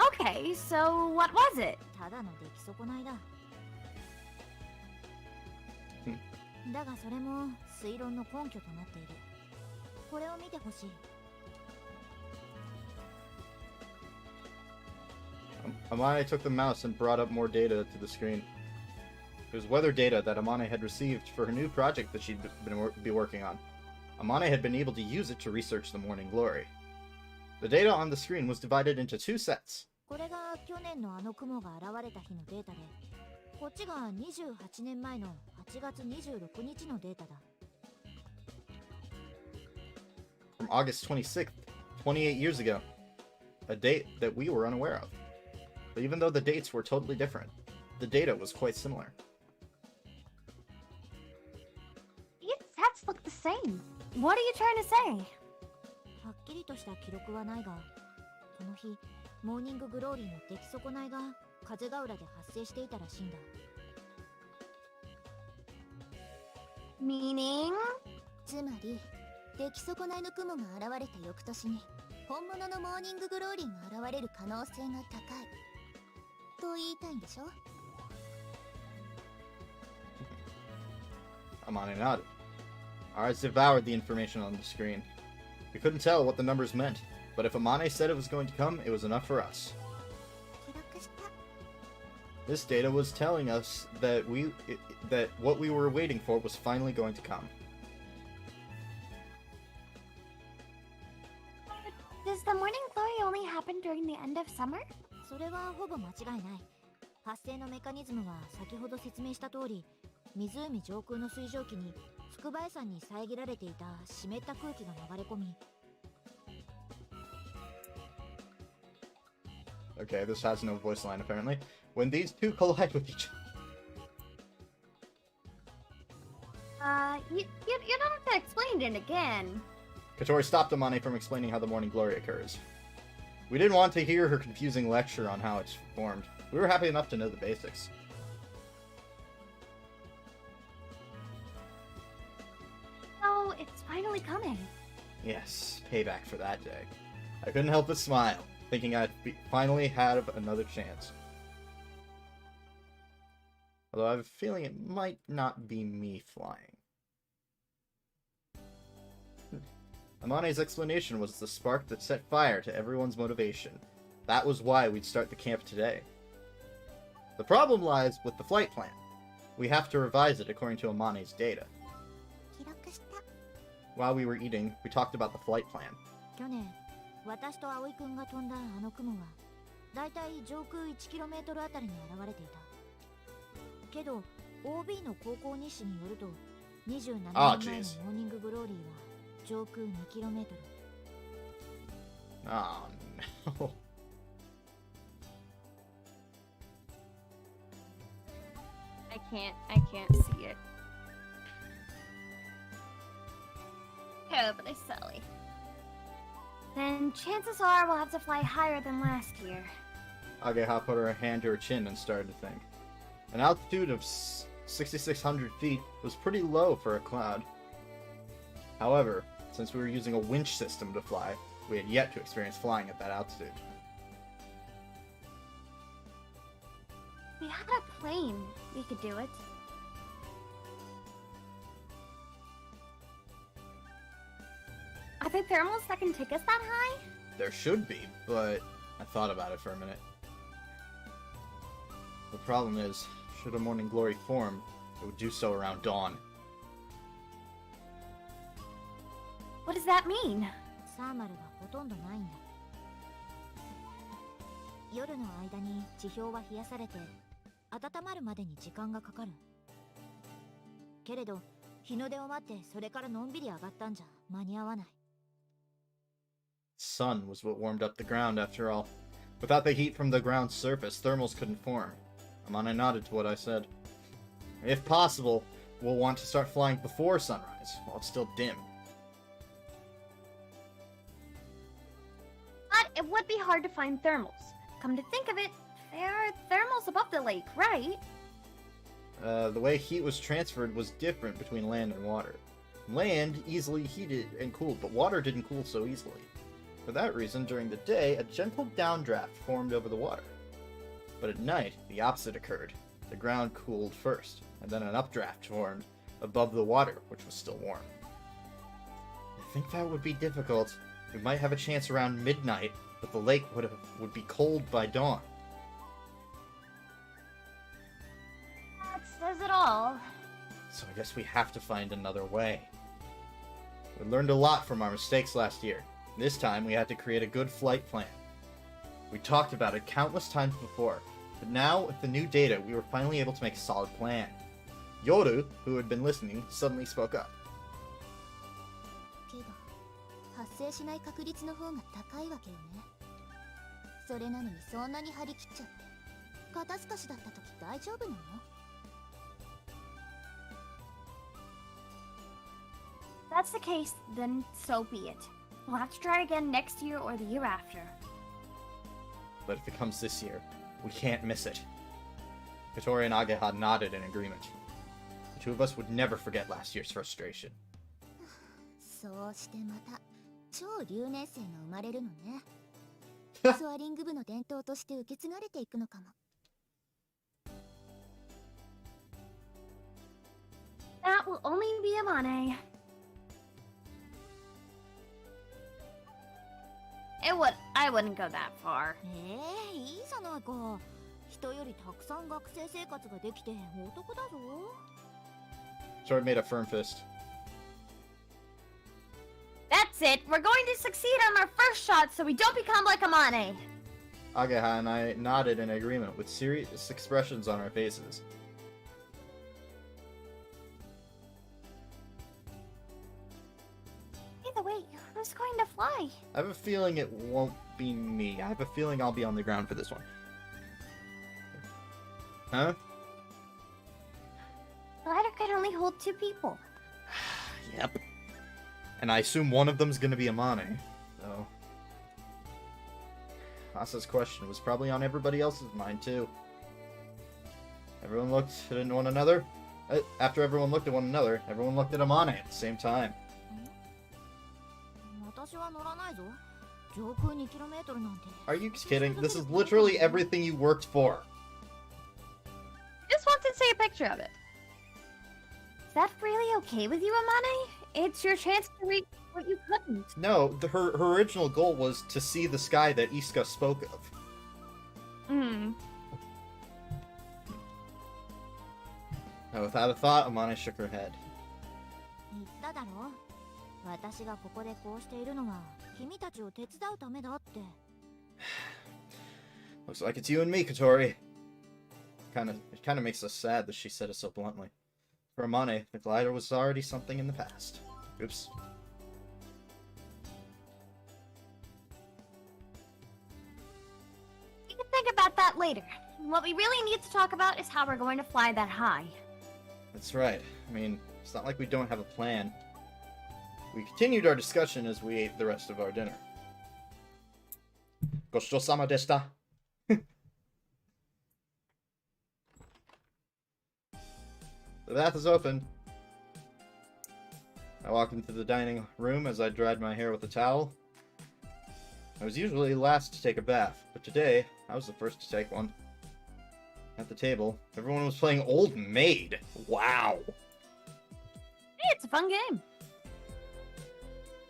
Okay, so what was it? ただの出来損ないだ。だがそれも推論の根拠となっている。これを見てほしい。Amane took the mouse and brought up more data to the screen. It was weather data that Amane had received for her new project that she'd be working on. Amane had been able to use it to research the morning glory. The data on the screen was divided into two sets. これが去年のあの雲が現れた日のデータで、こっちが28年前の8月26日のデータだ。From August 26th, 28 years ago. A date that we were unaware of. But even though the dates were totally different, the data was quite similar. These sets look the same. What are you trying to say? はっきりとした記録はないが、この日、モーニンググローリーの出来損ないが風ヶ浦で発生していたらしいんだ。Meaning? つまり、出来損ないの雲が現れた翌年に、本物のモーニンググローリーが現れる可能性が高い。と言いたいんでしょ? Amane nodded. Our eyes devoured the information on the screen. We couldn't tell what the numbers meant, but if Amane said it was going to come, it was enough for us. 記録した。 This data was telling us that what we were waiting for was finally going to come. Does the morning glory only happen during the end of summer? それはほぼ間違いない。発生のメカニズムは先ほど説明した通り、湖上空の水蒸気に筑波山に遮られていた湿った空気が流れ込み。Okay, this has no voice line apparently. When these two collide with each You don't have to explain it again. Katori stopped Amane from explaining how the morning glory occurs. We didn't want to hear her confusing lecture on how it's formed. We were happy enough to know the basics. Oh, it's finally coming. Yes, payback for that day. I couldn't help but smile, thinking I'd finally had another chance. Although I have a feeling it might not be me flying. Amane's explanation was the spark that set fire to everyone's motivation. That was why we'd start the camp today. The problem lies with the flight plan. We have to revise it according to Amane's data. 記録した。 While we were eating, we talked about the flight plan. 去年、私と葵くんが飛んだあの雲は、だいたい上空 1km あたりに現れていた。けど、OB の高校日誌によると、27年前のモーニンググローリーは、上空 2km。 Oh no. I can't see it. Terribly silly. Then chances are we'll have to fly higher than last year. Ageha put her hand to her chin and started to think. An altitude of 6,600 feet was pretty low for a cloud. However, since we were using a winch system to fly, we had yet to experience flying at that altitude. We had a plane. We could do it. Are there thermals that can take us that high? There should be, but I thought about it for a minute. The problem is, should a morning glory form, it would do so around dawn. What does that mean? サーマルがほとんどないんだ。夜の間に地表は冷やされて、温まるまでに時間がかかる。けれど、日の出を待ってそれからのんびり上がったんじゃ間に合わない。Sun was what warmed up the ground after all. Without the heat from the ground's surface, thermals couldn't form. Amane nodded to what I said. If possible, we'll want to start flying before sunrise, while it's still dim. But it would be hard to find thermals. Come to think of it, there are thermals above the lake, right? The way heat was transferred was different between land and water. Land easily heated and cooled, but water didn't cool so easily. For that reason, during the day, a gentle downdraft formed over the water. But at night, the opposite occurred. The ground cooled first, and then an updraft formed above the water, which was still warm. I think that would be difficult. We might have a chance around midnight, but the lake would be cold by dawn. So I guess we have to find another way. We learned a lot from our mistakes last year. This time, we had to create a good flight plan. We talked about it countless times before, but now, with the new data, we were finally able to make a solid plan. Yoru, who had been listening, suddenly spoke up. けど発生しない確率の方が高いわけよね。それなのにそんなに張り切っちゃって肩透かしだった時大丈夫なの？ That's the case, then so be it. We'll have to try again next year or the year after. But if it comes this year, we can't miss it. Katori and Ageha nodded in agreement. The two of us would never forget last year's frustration. そうしてまた超留年生が生まれるのね。スワリング部の伝統として受け継がれていくのかも。That will only be a Mane. I wouldn't go that far. いいじゃないか。人よりたくさん学生生活ができてお得だぞ。Katori made a firm fist. That's it. We're going to succeed on our first shot so we don't become like a Mane. Ageha and I nodded in agreement with serious expressions on our faces. Either way, who's going to fly? I have a feeling it won't be me. I have a feeling I'll be on the ground for this one. Huh? The ladder can only hold 2 people. Yep. And I assume one of them's gonna be a Mane, so... Asa's question was probably on everybody else's mind, too. Everyone looked at one another. After everyone looked at one another, everyone looked at a Mane at the same time. 私は乗らないぞ。上空2キロメートルなんて。 Are you kidding? This is literally everything you worked for. Just want to see a picture of it. Is that really okay with you, Amane? It's your chance to reach what you couldn't. No, her original goal was to see the sky that Isuka spoke of. Now, without a thought, Amane shook her head. 言っただろ。私がここでこうしているのは君たちを手伝うためだって。Looks like it's you and me, Katori. It kind of makes us sad that she said it so bluntly. For Amane, the glider was already something in the past. Oops. You can think about that later. What we really need to talk about is how we're going to fly that high. That's right. I mean, it's not like we don't have a plan. We continued our discussion as we ate the rest of our dinner. Goshito-sama deshita. The bath is open. I walked into the dining room as I dried my hair with a towel. I was usually last to take a bath, but today I was the first to take one. At the table, everyone was playing Old Maid. Wow. Hey, it's a fun game.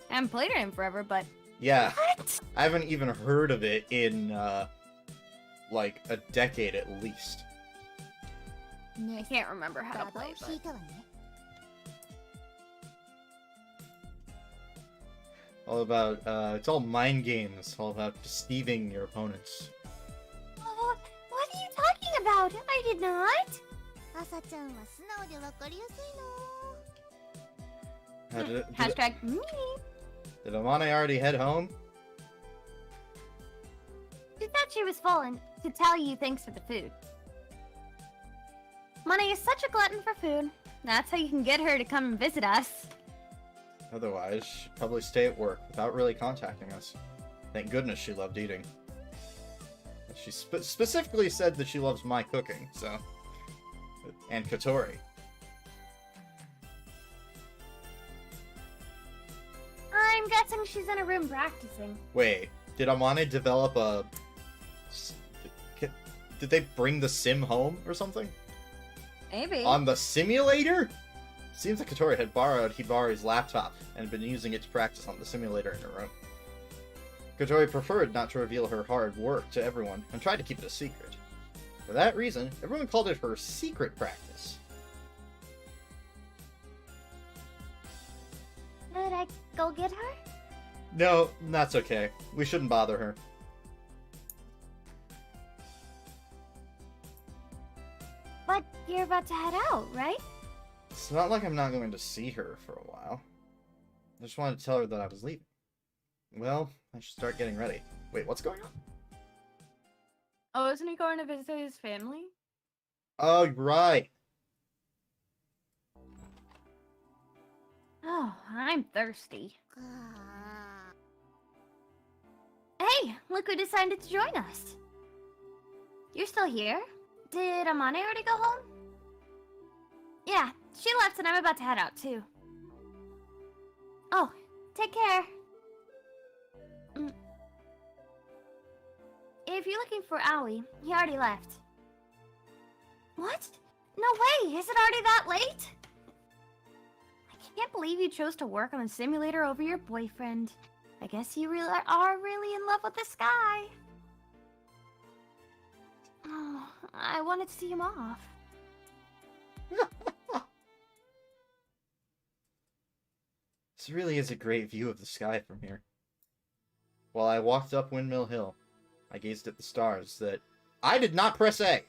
I haven't played it in forever, but... Yeah. What? I haven't even heard of it in, like, a decade at least. I can't remember how to play, but... All about, it's all mind games, all about deceiving your opponents. Oh, what are you talking about? I did not. 朝ちゃんは素直でわかりやすいの。Hashtag me. Did Amane already head home? She thought she was falling to tell you thanks for the food. Money is such a glutton for food. That's how you can get her to come and visit us. Otherwise, she'd probably stay at work without really contacting us. Thank goodness she loved eating. She specifically said that she loves my cooking, so... And Katori. I'm guessing she's in a room practicing. Wait, did Amane develop a... Did they bring the sim home or something? Maybe. On the simulator? Seems like Katori had borrowed Hibari's laptop and been using it to practice on the simulator in her room. Katori preferred not to reveal her hard work to everyone and tried to keep it a secret. For that reason, everyone called it her secret practice. go get her? No, that's okay. We shouldn't bother her. But you're about to head out, right? It's not like I'm not going to see her for a while. I just wanted to tell her that I was leaving. Well, I should start getting ready. Wait, what's going on? Oh, isn't he going to visit his family? Oh, right. Oh, I'm thirsty. Hey, look who decided to join us. You're still here? Did Amane already go home? Yeah, she left and I'm about to head out too. Oh, take care. If you're looking for Aoi, he already left. What? No way, is it already that late? I can't believe you chose to work on the simulator over your boyfriend. I guess you really are really in love with the sky. Oh, I wanted to see him off. This really is a great view of the sky from here. While I walked up Windmill Hill, I gazed at the stars that... I did not press A!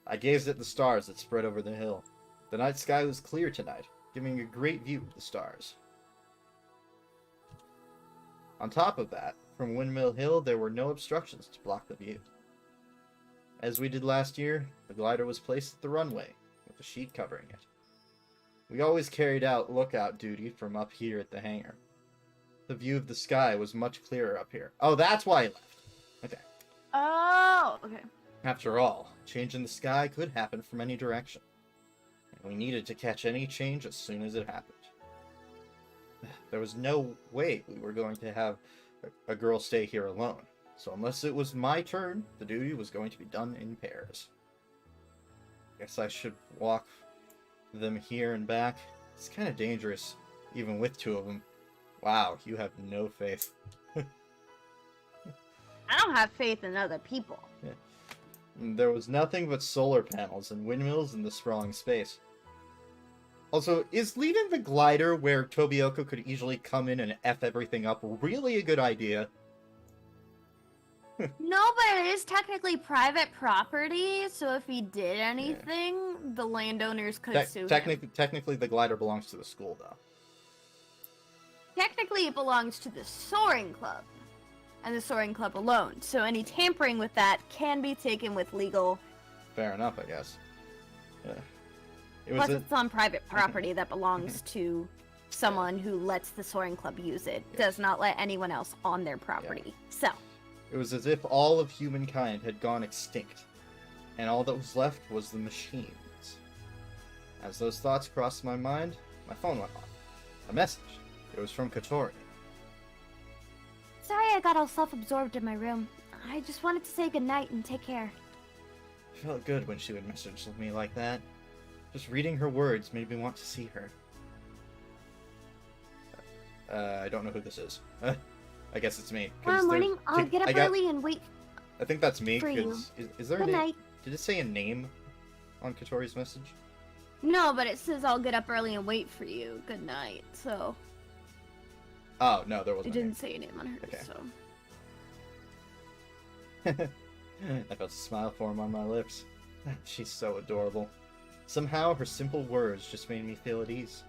I gazed at the stars that spread over the hill. The night sky was clear tonight, giving a great view of the stars. On top of that, from Windmill Hill, there were no obstructions to block the view. As we did last year, the glider was placed at the runway, with a sheet covering it. We always carried out lookout duty from up here at the hangar. The view of the sky was much clearer up here. Oh, that's why he left. Okay. Oh, okay. After all, change in the sky could happen from any direction, and we needed to catch any change as soon as it happened. There was no way we were going to have a girl stay here alone, so unless it was my turn, the duty was going to be done in pairs. Guess I should walk them here and back. It's kind of dangerous, even with two of them. Wow, you have no faith. I don't have faith in other people. Yeah. There was nothing but solar panels and windmills in the sprawling space. Also, is leaving the glider where Tobioko could easily come in and F everything up really a good idea? No, but it is technically private property, so if he did anything, the landowners could sue him. Technically, the glider belongs to the school, though. Technically, it belongs to the Soaring Club, and the Soaring Club alone, so any tampering with that can be taken with legal... Fair enough, I guess. Plus, it's on private property that belongs to someone who lets the Soaring Club use it, does not let anyone else on their property. So... It was as if all of humankind had gone extinct, and all that was left was the machines. As those thoughts crossed my mind, my phone went off. A message. It was from Katori. Sorry I got all self-absorbed in my room. I just wanted to say goodnight and take care. It felt good when she would message me like that. Just reading her words made me want to see her. I don't know who this is. I guess it's me. Tomorrow morning, I'll get up early and wait. I think that's me. For you. Is there Good a name? night. Did it say a name on Katori's message? No, but it says I'll get up early and wait for you. Good night, so... Oh, no, there It wasn't. didn't say a name on hers, Okay. so... I felt a smile form on my lips. She's so adorable. Somehow, her simple words just made me feel at ease.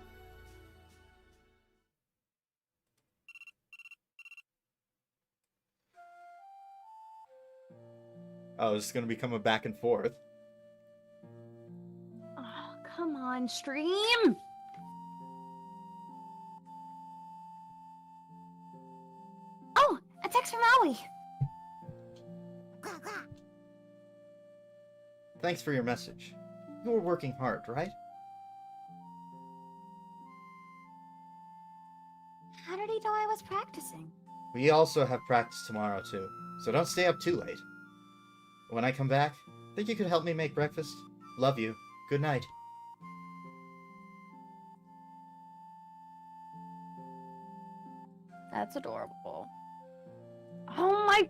Oh, this is gonna become a back and forth. Oh, come on, stream! Oh, a text from Aoi. Thanks for your message. You were working hard, right? How did he know I was practicing? We also have practice tomorrow, too, so don't stay up too late. When I come back, think you could help me make breakfast? Love you. Good night. That's adorable. Oh my...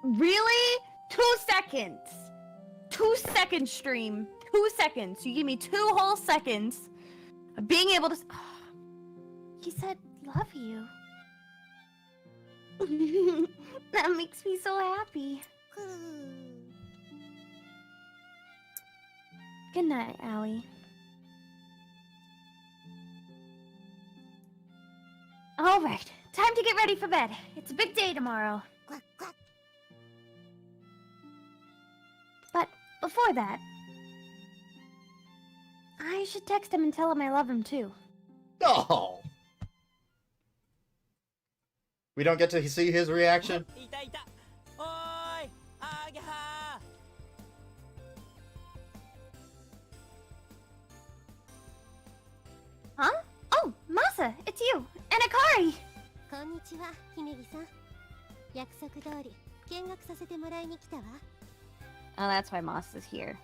Really? 2 seconds! 2-second stream. 2 seconds. You give me 2 whole seconds of being able to. He said, love you. That makes me so happy. Good night, Allie. All right, time to get ready for bed. It's a big day tomorrow. Quack, quack. But before that, I should text him and tell him I love him too. Oh! We don't get to see his reaction? いたいたおーいあげは Huh? Oh, Masa, it's you. And Akari. こんにちは、姫木さん。約束通り、見学させてもらいに来たわ。 Oh, that's why Moss is here.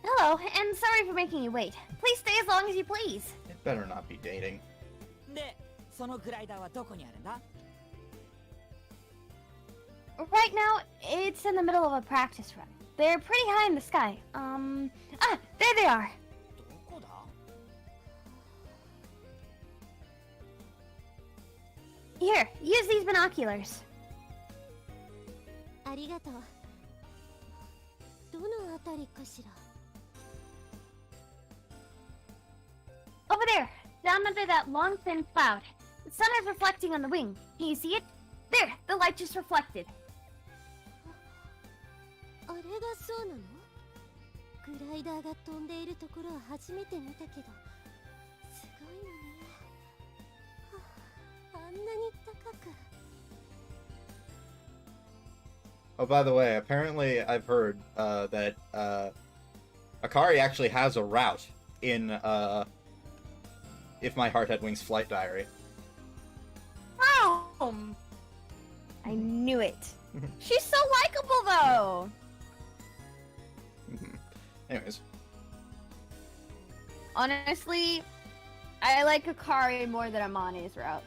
Hello, and sorry for making you wait. Please stay as long as you please. It better not be dating. で、そのグライダーはどこにあるんだ Right now, it's in the middle of a practice run. They're pretty high in the sky. There they are. どこだ Here, use these binoculars. ありがとう。どのあたりかしら Over there, down under that long thin cloud. The sun is reflecting on the wing. Can you see it? There, the light just reflected. あれがそうなのグライダーが飛んでいるところは初めて見たけど、すごいのね。はあ、あんなに高く。 Oh, by the way, apparently I've heard that Akari actually has a route in If My Heart Had Wings Flight Diary. I knew it. She's so likable, though. Anyways. Honestly, I like Akari more than Amane's route.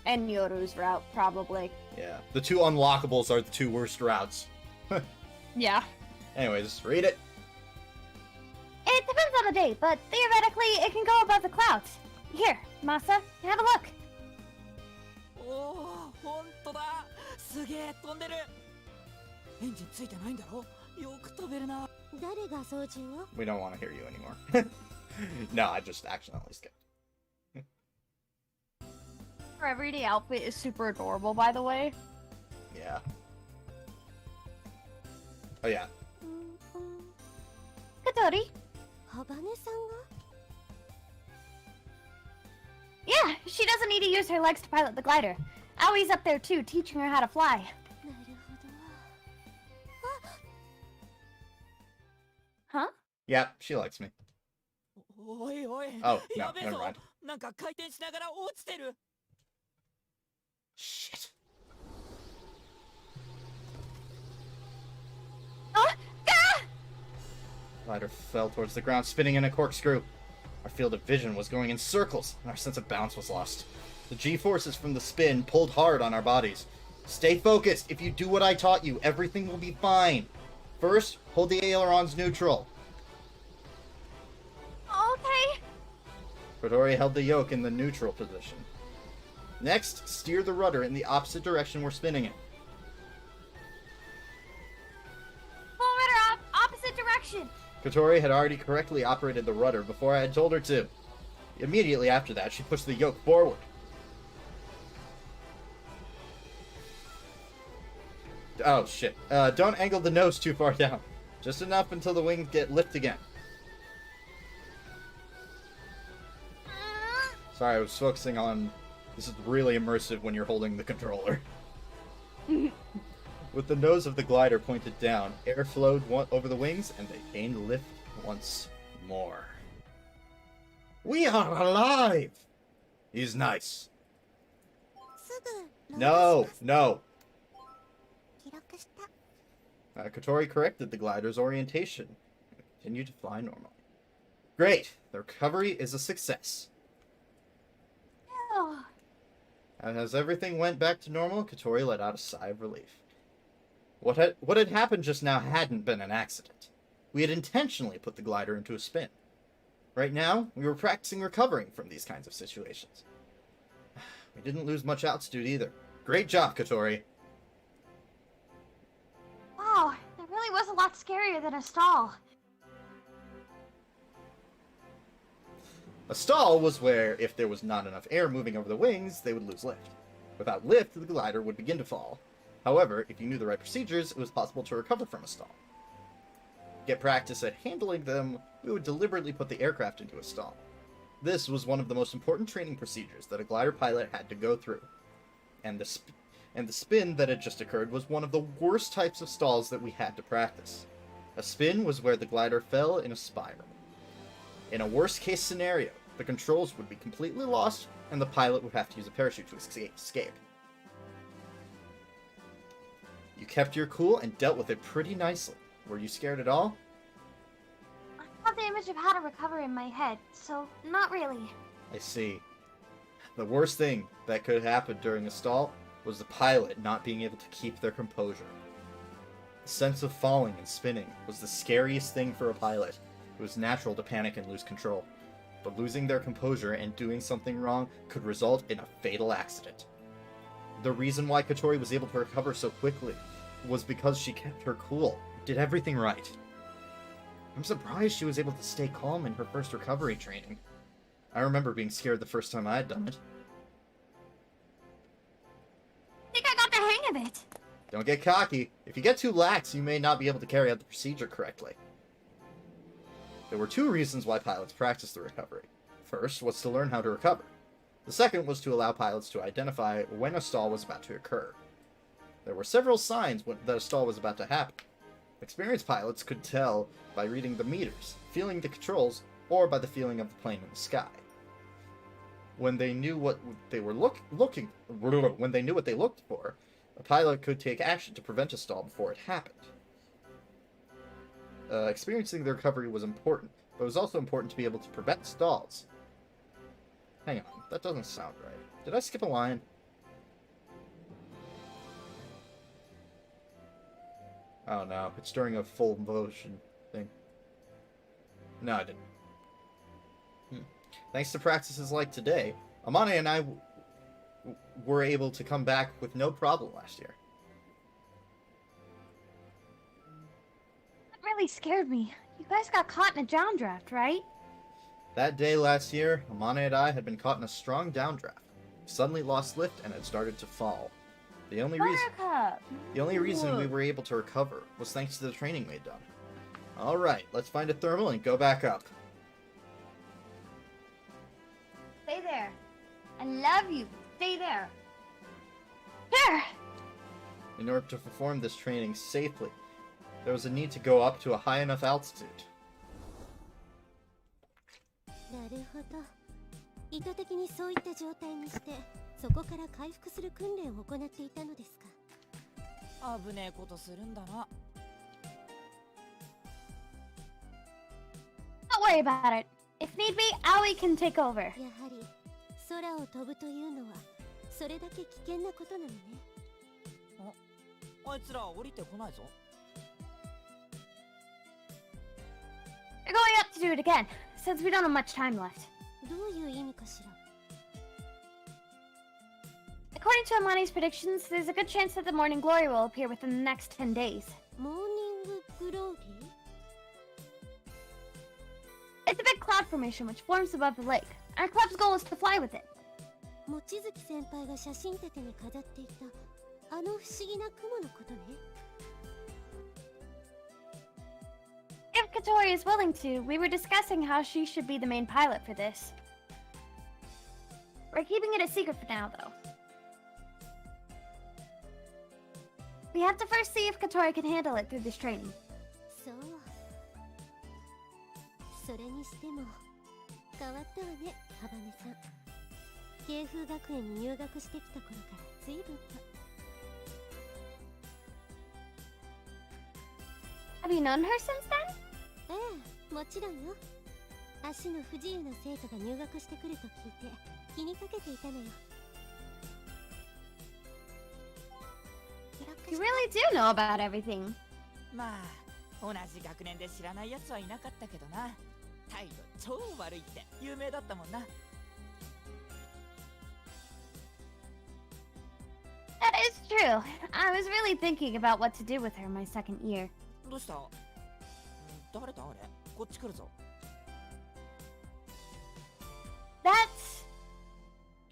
And Yoru's route, probably. Yeah. The two unlockables are the two worst routes. Yeah. Anyways, read it. It depends on the day, but theoretically, it can go above the clouds. Here, Masa, have a look. おお、ほんとだすげえ飛んでるエンジンついてないんだろよく飛べるな誰が操縦を We don't want to hear you anymore. No, I just accidentally skipped. Her everyday outfit is super adorable, by the way. Yeah. Oh, yeah. Katori? ハバネさんが Yeah, she doesn't need to use her legs to pilot the glider. Aoi's up there too, teaching her how to fly. なるほど。 Huh? Yeah, she likes me. おいおい Oh, no, やべえ never ぞ mind. なんか回転しながら落ちてる Shit. Glider fell towards the ground, spinning in a corkscrew. Our field of vision was going in circles, and our sense of balance was lost. The G-forces from the spin pulled hard on our bodies. Stay focused. If you do what I taught you, everything will be fine. First, hold the ailerons neutral. Okay. Kotori held the yoke in the neutral position. Next, steer the rudder in the opposite direction we're spinning it. Full rudder opposite direction. Kotori had already correctly operated the rudder before I had told her to. Immediately after that, she pushed the yoke forward. Oh, shit. Don't angle the nose too far down. Just enough until the wings get lift again. Sorry, I was focusing on... This is really immersive when you're holding the controller. With the nose of the glider pointed down, air flowed over the wings, and they gained lift once more. We are alive! He's nice. すぐ No, no. 記録した Kotori corrected the glider's orientation and continued to fly normally. Great! The recovery is a success. And as everything went back to normal, Kotori let out a sigh of relief. What had happened just now hadn't been an accident. We had intentionally put the glider into a spin. Right now, we were practicing recovering from these kinds of situations. We didn't lose much altitude either. Great job, Katori. Wow, that really was a lot scarier than a stall. A stall was where, if there was not enough air moving over the wings, they would lose lift. Without lift, the glider would begin to fall. However, if you knew the right procedures, it was possible to recover from a stall. To get practice at handling them, we would deliberately put the aircraft into a stall. This was one of the most important training procedures that a glider pilot had to go through. And the spin that had just occurred was one of the worst types of stalls that we had to practice. A spin was where the glider fell in a spiral. In a worst-case scenario, the controls would be completely lost, and the pilot would have to use a parachute to escape. You kept your cool and dealt with it pretty nicely. Were you scared at all? I have the image of how to recover in my head, so not really. I see. The worst thing that could happen during a stall was the pilot not being able to keep their composure. The sense of falling and spinning was the scariest thing for a pilot. It was natural to panic and lose control, but losing their composure and doing something wrong could result in a fatal accident. The reason why Katori was able to recover so quickly was because she kept her cool, did everything right. I'm surprised she was able to stay calm in her first recovery training. I remember being scared the first time I had done it. I think I got the hang of it. Don't get cocky. If you get too lax, you may not be able to carry out the procedure correctly. There were two reasons why pilots practiced the recovery. First was to learn how to recover. The second was to allow pilots to identify when a stall was about to occur. There were several signs that a stall was about to happen. Experienced pilots could tell by reading the meters, feeling the controls, or by the feeling of the plane in the sky. When they knew what they were looking for, a pilot could take action to prevent a stall before it happened. Experiencing the recovery was important, but it was also important to be able to prevent stalls. Hang on, that doesn't sound right. Did I skip a line? Oh no, it's during a full motion thing. No, I didn't. Thanks to practices like today, Amane and I were able to come back with no problem last year. That really scared me. You guys got caught in a downdraft, right? That day last year, Amane and I had been caught in a strong downdraft. We suddenly lost lift and had started to fall. The only reason we were able to recover was thanks to the training we'd done. Alright, let's find a thermal and go back up. Stay there. I love you. Stay there. There! In order to perform this training safely, there was a need to go up to a high enough altitude. なるほど。意図的にそういった状態にして、そこから回復する訓練を行っていたのですか。危ねえことするんだな。Don't worry about it. If need be, Aoi can take over. やはり空を飛ぶというのはそれだけ危険なことなのね。あいつら降りてこないぞ。You're going up to do it again, since we don't have much time left. どういう意味かしら。According to Amani's predictions, there's a good chance that the Morning Glory will appear within the next 10 days. モーニンググローリー。 It's a big cloud formation which forms above the lake. Our club's goal is to fly with it. 望月先輩が写真立てに飾っていたあの不思議な雲のことね。 If Katori is willing to, we were discussing how she should be the main pilot for this. We're keeping it a secret for now, though. We have to first see if Katori can handle it through this training. そう。それにしても変わったわね、ハバネさん。慶風学園に入学してきた頃から随分と。Have you known her since then? ええ、もちろんよ。足の不自由な生徒が入学してくると聞いて気にかけていたのよ。やっ You really do know about everything. まあ同じ学年で知らないやつはいなかったけどな。態度超悪いって有名だったもんな。 That is true. I was really thinking about what to do with her my second year. どうした？誰だあれ？こっち来るぞ。 That's...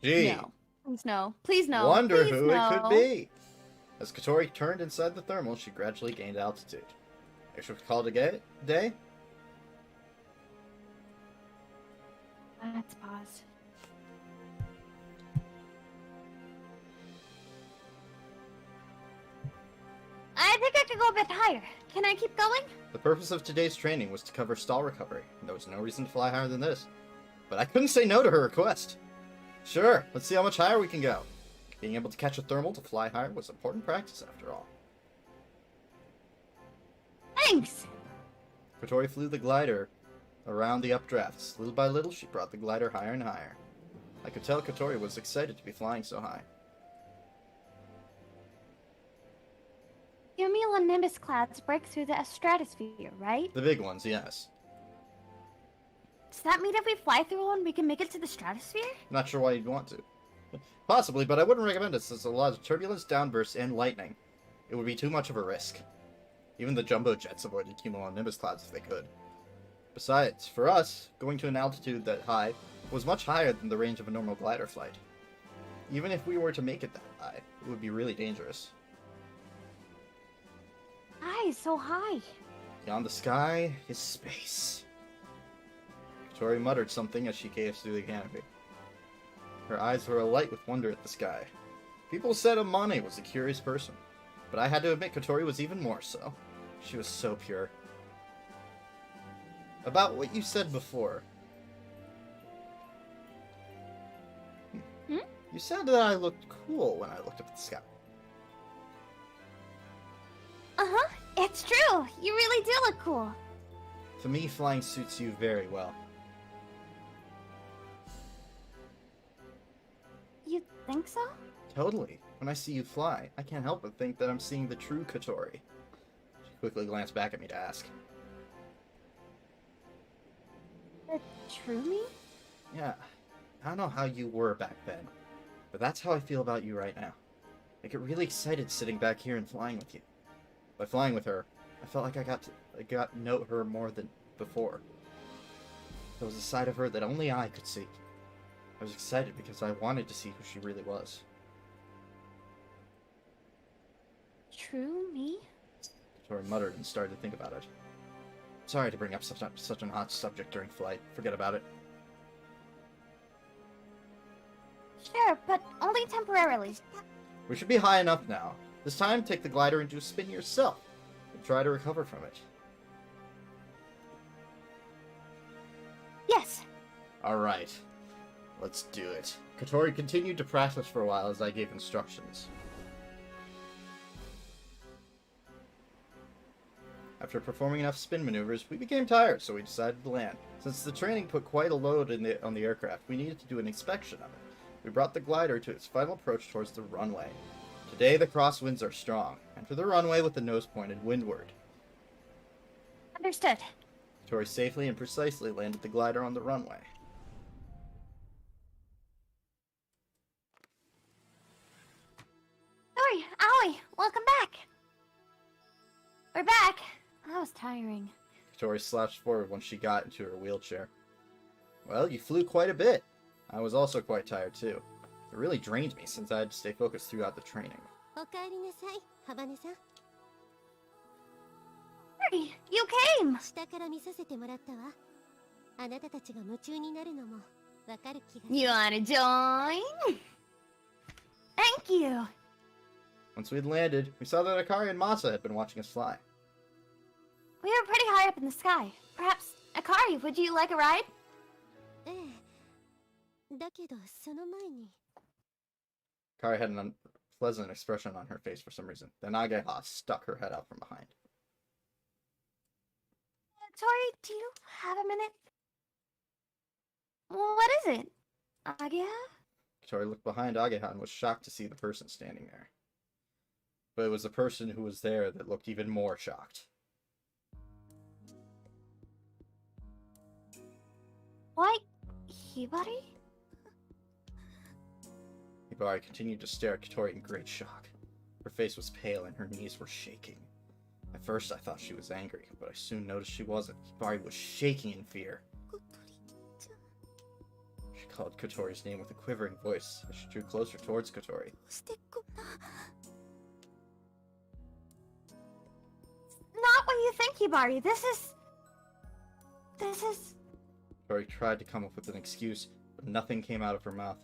Gee, No. Please no. Please no. wonder Please who no. it could be. As Kotori turned inside the thermal, she gradually gained altitude. I should call it a day? Let's pause. I think I could go a bit higher. Can I keep going? The purpose of today's training was to cover stall recovery, and there was no reason to fly higher than this. But I couldn't say no to her request. Sure, let's see how much higher we can go. Being able to catch a thermal to fly higher was important practice after all. Thanks! Kotori flew the glider around the updrafts. Little by little, she brought the glider higher and higher. I could tell Kotori was excited to be flying so high. Cumulonimbus clouds break through the stratosphere, right? The big ones, yes. Does that mean if we fly through one, we can make it to the stratosphere? Not sure why you'd want to. Possibly, but I wouldn't recommend it since there's a lot of turbulence, downbursts, and lightning. It would be too much of a risk. Even the jumbo jets avoided cumulonimbus clouds if they could. Besides, for us, going to an altitude that high was much higher than the range of a normal glider flight. Even if we were to make it that high, it would be really dangerous. High, so high. Beyond the sky is space. Kotori muttered something as she gazed through the canopy. Her eyes were alight with wonder at the sky. People said Amane was a curious person, but I had to admit Kotori was even more so. She was so pure. About what you said before. Hmm? You said that I looked cool when I looked up at the sky. Uh-huh, it's true. You really do look cool. To me, flying suits you very well. You think so? Totally. When I see you fly, I can't help but think that I'm seeing the true Kotori. She quickly glanced back at me to ask. The true me? Yeah, I don't know how you were back then, but that's how I feel about you right now. I get really excited sitting back here and flying with you. By flying with her, I felt like I got to know her more than before. There was a side of her that only I could see. I was excited because I wanted to see who she really was. True me? Tori muttered and started to think about it. Sorry to bring up such an hot subject during flight. Forget about it. Sure, but only temporarily. We should be high enough now. This time, take the glider and do a spin yourself. And try to recover from it. Yes. Alright. Let's do it. Kotori continued to practice for a while as I gave instructions. After performing enough spin maneuvers, we became tired, so we decided to land. Since the training put quite a load on the aircraft, we needed to do an inspection of it. We brought the glider to its final approach towards the runway. Today, the crosswinds are strong. Enter the runway with the nose pointed windward. Understood. Kotori safely and precisely landed the glider on the runway. Sorry, Owie, welcome back. We're back. That was tiring. Kotori slouched forward when she got into her wheelchair. Well, you flew quite a bit. I was also quite tired too. It really drained me since I had to stay focused throughout the training. おかえりなさい、ハバネさん。 Hey, you came! 下から見させてもらったわ。あなたたちが夢中になるのもわかる気が。 You wanna join? Thank you. Once we had landed, we saw that Akari and Masa had been watching us fly. We were pretty high up in the sky. Perhaps, Akari, would you like a ride? ええ。だけどその前に。 Akari had an unpleasant expression on her face for some reason. Then Ageha stuck her head out from behind. Tori, do you have a minute? What is it? Agia? Tori looked behind Ageha and was shocked to see the person standing there. But it was the person who was there that looked even more shocked. What? Hibari? Hibari continued to stare at Katori in great shock. Her face was pale and her knees were shaking. At first I thought she was angry, but I soon noticed she wasn't. Hibari was shaking in fear. She called Kotori's name with a quivering voice as she drew closer towards Kotori. Not what you think, Hibari. This is... Kotori tried to come up with an excuse, but nothing came out of her mouth.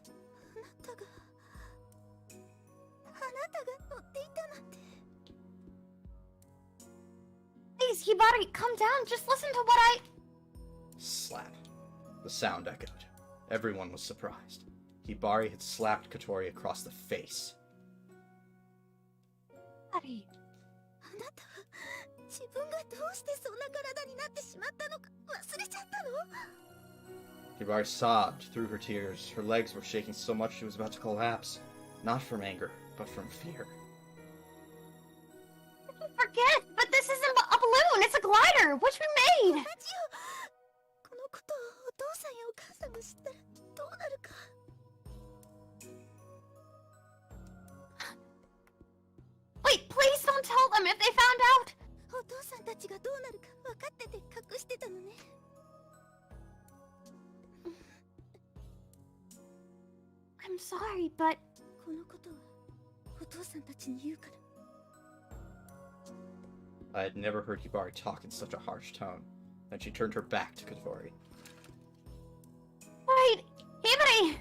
Please, Hibari, come down. Just listen to what I... Slap. The sound echoed. Everyone was surprised. Hibari had slapped Kotori across the face. Hibari. Hibari sobbed through her tears. Her legs were shaking so much she was about to collapse. Not from anger, but from fear. Forget, but this isn't a balloon. It's a glider, which we made. Wait, please don't tell them if they found out. I'm sorry, but... I had never heard Hibari talk in such a harsh tone. Then she turned her back to Kotori. Wait, Hibari!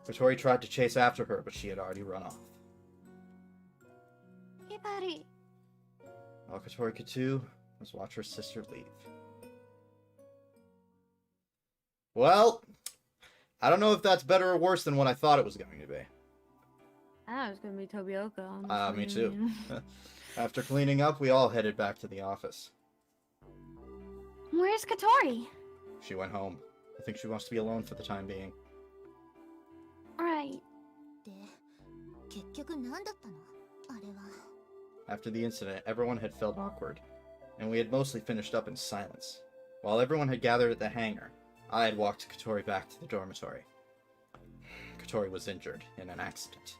Kotori tried to chase after her, but she had already run off. Hibari... All Kotori could do was watch her sister leave. Well, I don't know if that's better or worse than what I thought it was going to be. I thought it was gonna be Tobioko. Me too. After cleaning up, we all headed back to the office. Where's Kotori? She went home. I think she wants to be alone for the time being. Right. After the incident, everyone had felt awkward, and we had mostly finished up in silence. While everyone had gathered at the hangar, I had walked Kotori back to the dormitory. Kotori was injured in an accident.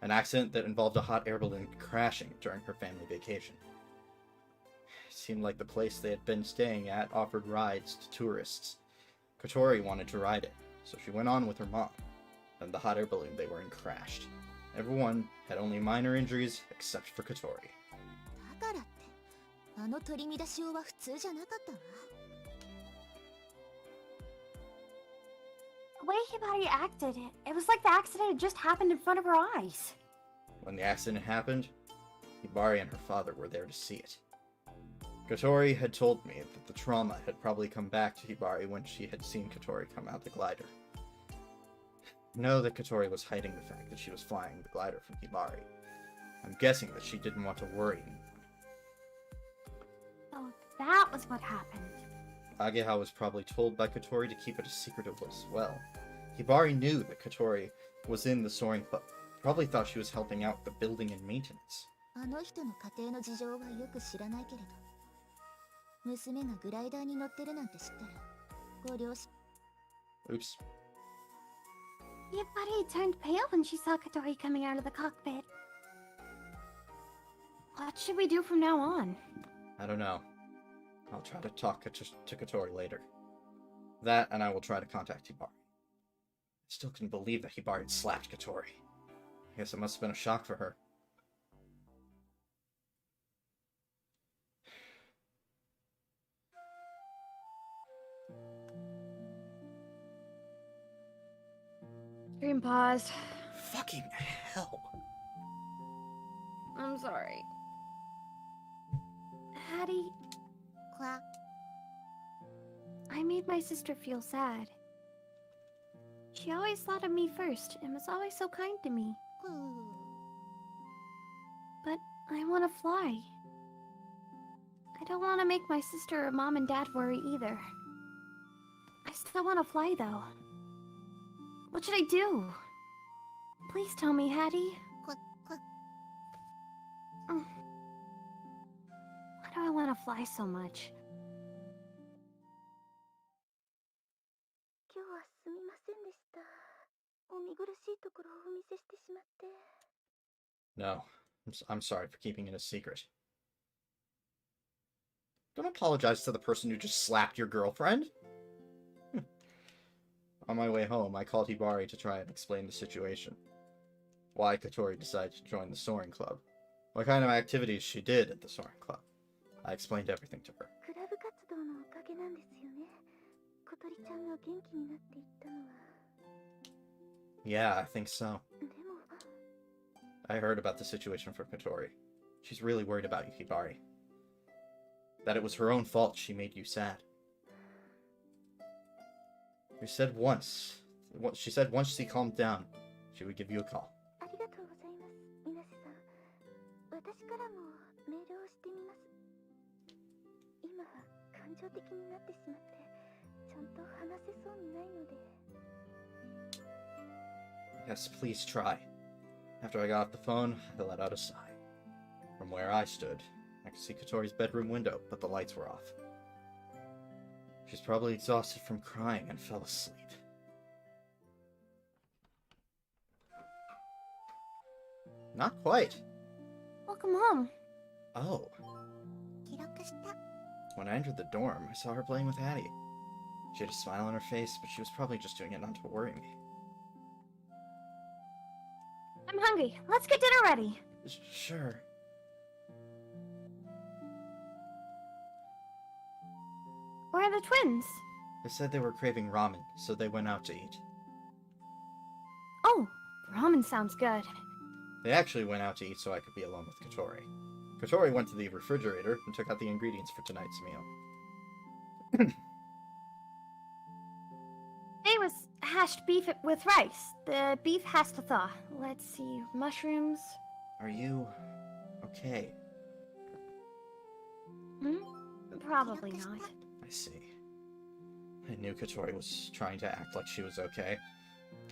An accident that involved a hot air balloon crashing during her family vacation. It seemed like the place they had been staying at offered rides to tourists. Kotori wanted to ride it, so she went on with her mom. Then the hot air balloon they were in crashed. Everyone had only minor injuries except for Kotori. The way Hibari acted, it was like the accident had just happened in front of her eyes. When the accident happened, Hibari and her father were there to see it. Kotori had told me that the trauma had probably come back to Hibari when she had seen Kotori come out the glider. I know that Kotori was hiding the fact that she was flying the glider from Hibari. I'm guessing that she didn't want to worry anyone. Oh, that was what happened. Ageha was probably told by Kotori to keep it a secret as well. Hibari knew that Kotori was in the soaring club. Probably thought she was helping out the building and maintenance. Oops. Hibari turned pale when she saw Kotori coming out of the cockpit. What should we do from now on? I don't know. I'll try to talk to Kotori later. That, and I will try to contact Hibari. I still couldn't believe that Hibari had slapped Kotori. I guess it must have been a shock for her. Stream paused. Fucking hell. I'm sorry. Hatty, I made my sister feel sad. She always thought of me first and was always so kind to me. But I want to fly. I don't want to make my sister or mom and dad worry either. I still want to fly though. What should I do? Please tell me, Hatty. Why do I want to fly so much? 今日はすみませんでした。お見苦しいところをお見せしてしまって。 No, I'm sorry for keeping it a secret. Don't apologize to the person who just slapped your girlfriend. On my way home, I called Hibari to try and explain the situation. Why Kotori decided to join the soaring club. What kind of activities she did at the soaring club. I explained everything to her. クラブ活動のおかげなんですよね。小鳥ちゃんが元気になっていったのは。 Yeah, I think so. でも、 I heard about the situation for Kotori. She's really worried about you, Hibari. That it was her own fault she made you sad. She said once she calmed down, she would give you a call. ありがとうございます、水瀬さん。私からもメールをしてみます。今は感情的になってしまって、ちゃんと話せそうにないので。 Yes, please try. After I got off the phone, I let out a sigh. From where I stood, I could see Kotori's bedroom window, but the lights were off. She's probably exhausted from crying and fell asleep. Not quite. Welcome home. Oh. 記録した。 When I entered the dorm, I saw her playing with Hatty. She had a smile on her face, but she was probably just doing it not to worry me. I'm hungry. Let's get dinner ready. Sure. Where are the twins? They said they were craving ramen, so they went out to eat. Oh, ramen sounds good. They actually went out to eat so I could be alone with Kotori. Kotori went to the refrigerator and took out the ingredients for tonight's meal. Today was hashed beef with rice. The beef has to thaw. Let's see, mushrooms. Are you okay? Probably not. I see. I knew Kotori was trying to act like she was okay.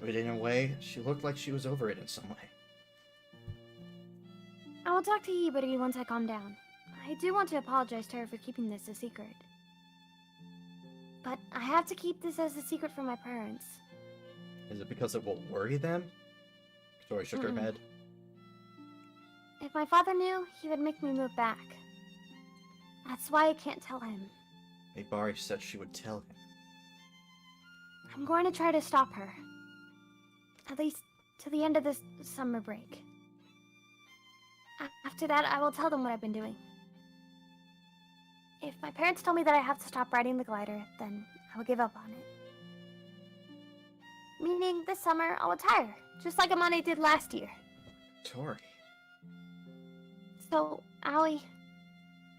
But in a way, she looked like she was over it in some way. I will talk to Hibari once I calm down. I do want to apologize to her for keeping this a secret. But I have to keep this as a secret from my parents. Is it because it will worry them? Kotori shook her head. If my father knew, he would make me move back. That's why I can't tell him. Hibari said she would tell him. I'm going to try to stop her. At least to the end of this summer break. After that, I will tell them what I've been doing. If my parents tell me that I have to stop riding the glider, then I will give up on it. Meaning, this summer, I'll retire, just like Amane did last year. Tori. So, Aoi...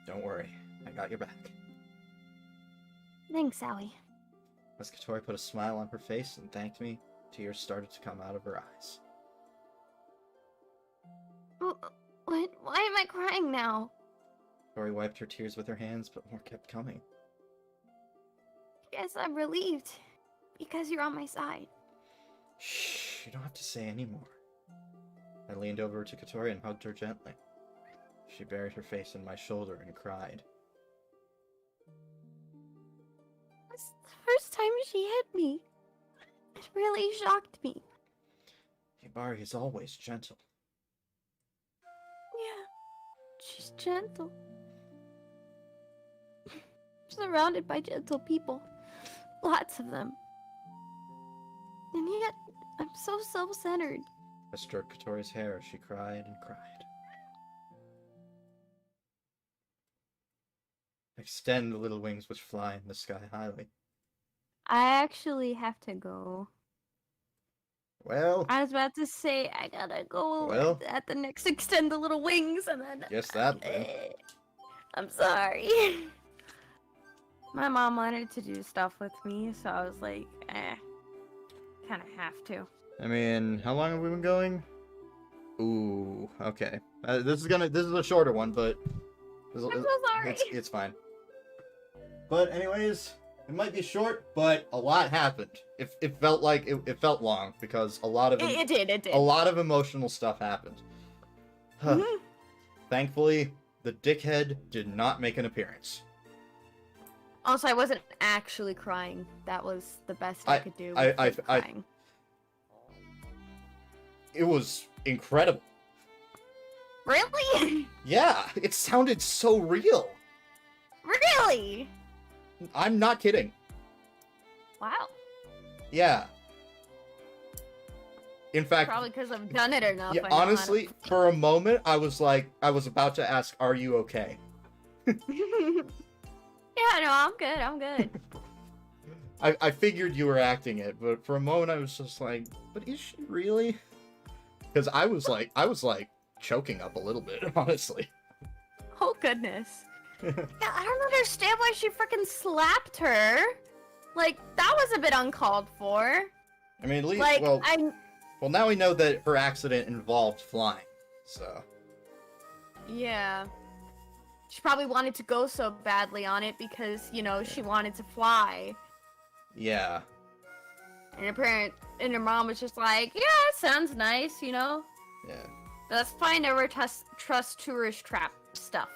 Don't worry, I got your back. Thanks, Aoi. As Kotori put a smile on her face and thanked me, tears started to come out of her eyes. What? Why am I crying now? Kotori wiped her tears with her hands, but more kept coming. Guess I'm relieved, because you're on my side. Shh, you don't have to say any more. I leaned over to Kotori and hugged her gently. She buried her face in my shoulder and cried. It's the first time she hit me. It really shocked me. Hibari is always gentle. Yeah, she's gentle. Surrounded by gentle people. Lots of them. And yet, I'm so self-centered. I stroked Kotori's hair as she cried and cried. Extend the little wings which fly in the sky highly. I actually have to go. Well, I was about to say, I gotta go Well. at the next extend the little wings, and then... guess that then. I'm sorry. My mom wanted to do stuff with me, so I was like, kinda have to. I mean, how long have we been going? Ooh, okay. This is a shorter one, but I'm so sorry. It's fine. But anyways, it might be short, but a lot happened. It felt like it felt long because a lot of It did. a lot of emotional stuff happened. Mhm. Thankfully, the dickhead did not make an appearance. Also, I wasn't actually crying. That was the best I could do. Crying. It was incredible. Really? Yeah, it sounded so real. Really? I'm not kidding. Wow. Yeah. In fact, Probably because I've done it enough. yeah, I know how to- honestly, for a moment, I was about to ask, "Are you okay?" Yeah, no, I'm good. I'm good. I figured you were acting it, but for a moment, I was just like, "But is she really?" Because I was like choking up a little bit, honestly. Oh goodness. Yeah, I don't understand why she freaking slapped her. Like, that was a bit uncalled for. I mean, at least, Like, well, now we know that her accident involved flying, so. Yeah. She probably wanted to go so badly on it because, you know, she wanted to fly. Yeah. And her mom was just like, yeah, sounds nice, you know? Yeah. But that's why I never trust tourist trap stuff.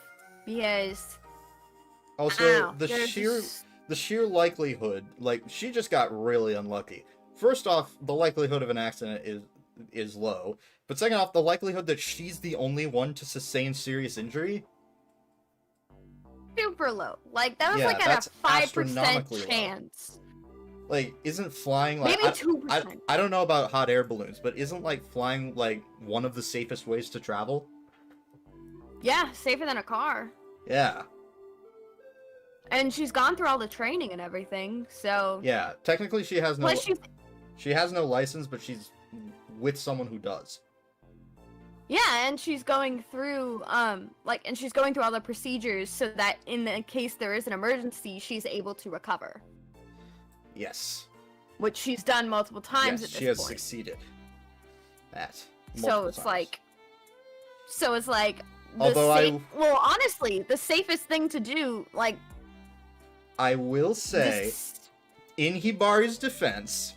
Because, Also, ow, the there's sheer likelihood, like, she just got really unlucky. First off, the likelihood of an accident is low. But second off, the likelihood that she's the only one to sustain serious injury? super low. Like, that was Yeah, like at that's a 5% astronomically low. chance. Like, isn't flying, like... Maybe 2%. I don't know about hot air balloons, but isn't, like, flying, like, one of the safest ways to travel? Yeah, safer than a car. Yeah. And she's gone through all the training and everything, so... Yeah, technically she has no... Plus She has no license, but she's with someone who does. Yeah, and she's going through, and she's going through all the procedures so that in the case there is an emergency, she's able to recover. Yes. Which she's done multiple times Yes, at this she has point. succeeded. That. So multiple it's times. like... So it's like... Although Well, honestly, the safest thing to do, like... I will say, this- in Hibari's defense,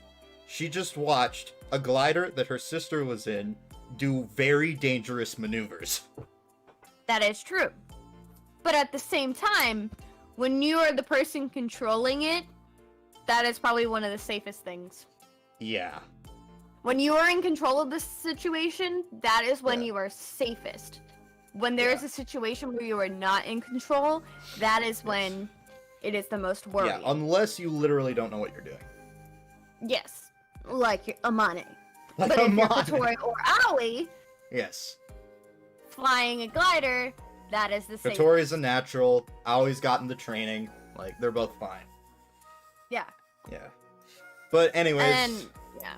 she just watched a glider that her sister was in do very dangerous maneuvers. That is true. But at the same time, when you are the person controlling it, that is probably one of the safest things. Yeah. When you are in control of the situation, that is when Yeah. you are safest. When there is Yeah. a situation where you are not in control, that is when it is the most worrying. Yeah, unless you literally don't know what you're doing. Yes. Like Amane. Like But if you're Amane. Kotori or Aoi, Yes. flying a glider, that is the safest. Kotori's a natural, Aoi's gotten the training. Like, they're both fine. Yeah. Yeah. But anyways... And, yeah.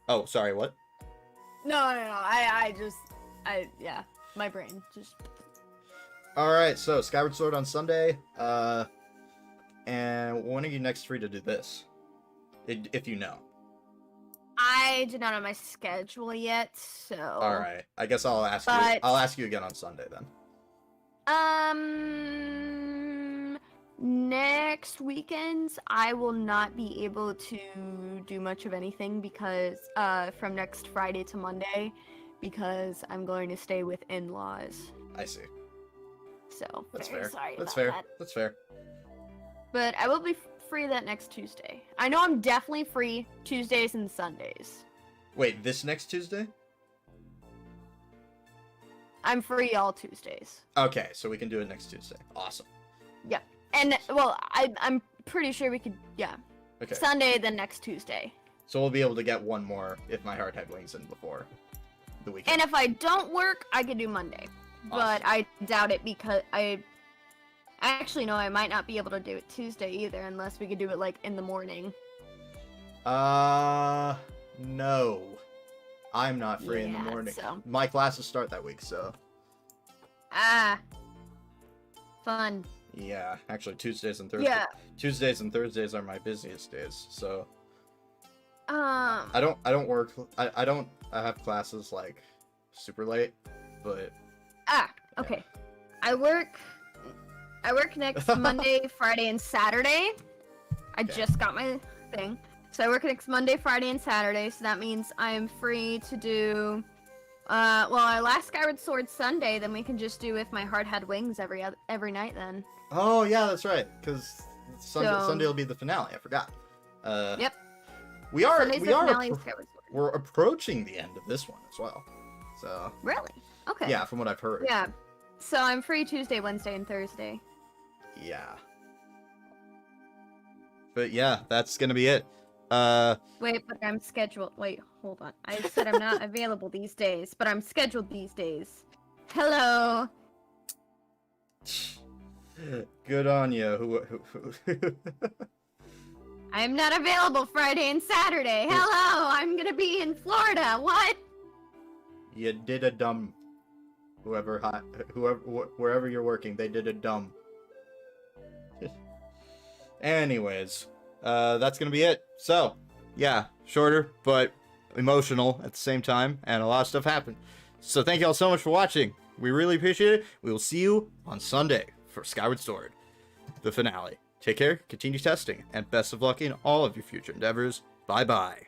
Oh, sorry, what? No, yeah, my brain just... Alright, so Skyward Sword on Sunday. And when are you next free to do this? If you know. I did not have my schedule yet, so... Alright, I guess I'll ask you. But- I'll ask you again on Sunday then. Next weekends, I will not be able to do much of anything because, from next Friday to Monday, because I'm going to stay with in-laws. I see. So, That's very fair. sorry That's about fair. that. That's fair. But I will be free that next Tuesday. I know I'm definitely free Tuesdays and Sundays. Wait, this next Tuesday? I'm free all Tuesdays. Okay, so we can do it next Tuesday. Awesome. And, well, I'm pretty sure we could, yeah. Okay. Sunday, then next Tuesday. So we'll be able to get one more if my heart had wings in before the weekend. And if I don't work, I could do Monday. But I doubt it because actually, no, I might not be able to do it Tuesday either unless we could do it, like, in the morning. No. I'm not free in the Yeah, morning. so- My classes start that week, so... Ah. Fun. Yeah, actually Tuesdays and Thursdays. Yeah. Tuesdays and Thursdays are my busiest days, so... Um. I don't work... I have classes, like, super late, but... Okay. I work next Monday, Friday, and Saturday. I Okay. just got my thing. So I work next Monday, Friday, and Saturday, so that means I am free to do Well, our last Skyward Sword Sunday, then we can just do If My Heart Had Wings every night then. Oh yeah, that's right. Because So- Sunday will be the finale. I forgot. Yep. We are Sunday's the finale of appro- Skyward Sword. we're approaching the end of this one as well. So Really? Okay. yeah, from what I've heard. Yeah. So I'm free Tuesday, Wednesday, and Thursday. Yeah. But yeah, that's gonna be it. Wait, but I'm scheduled. Wait, hold on. I said I'm not available these days, but I'm scheduled these days. Hello. Good on you. I'm not available Friday and Saturday. Hello, I'm gonna be in Florida. What? You did a dumb. Whoever, wherever you're working, they did a dumb. Anyways, that's gonna be it. So, yeah, shorter but emotional at the same time, and a lot of stuff happened. So thank you all so much for watching. We really appreciate it. We will see you on Sunday for Skyward Sword, the finale. Take care, continue testing, and best of luck in all of your future endeavors. Bye bye.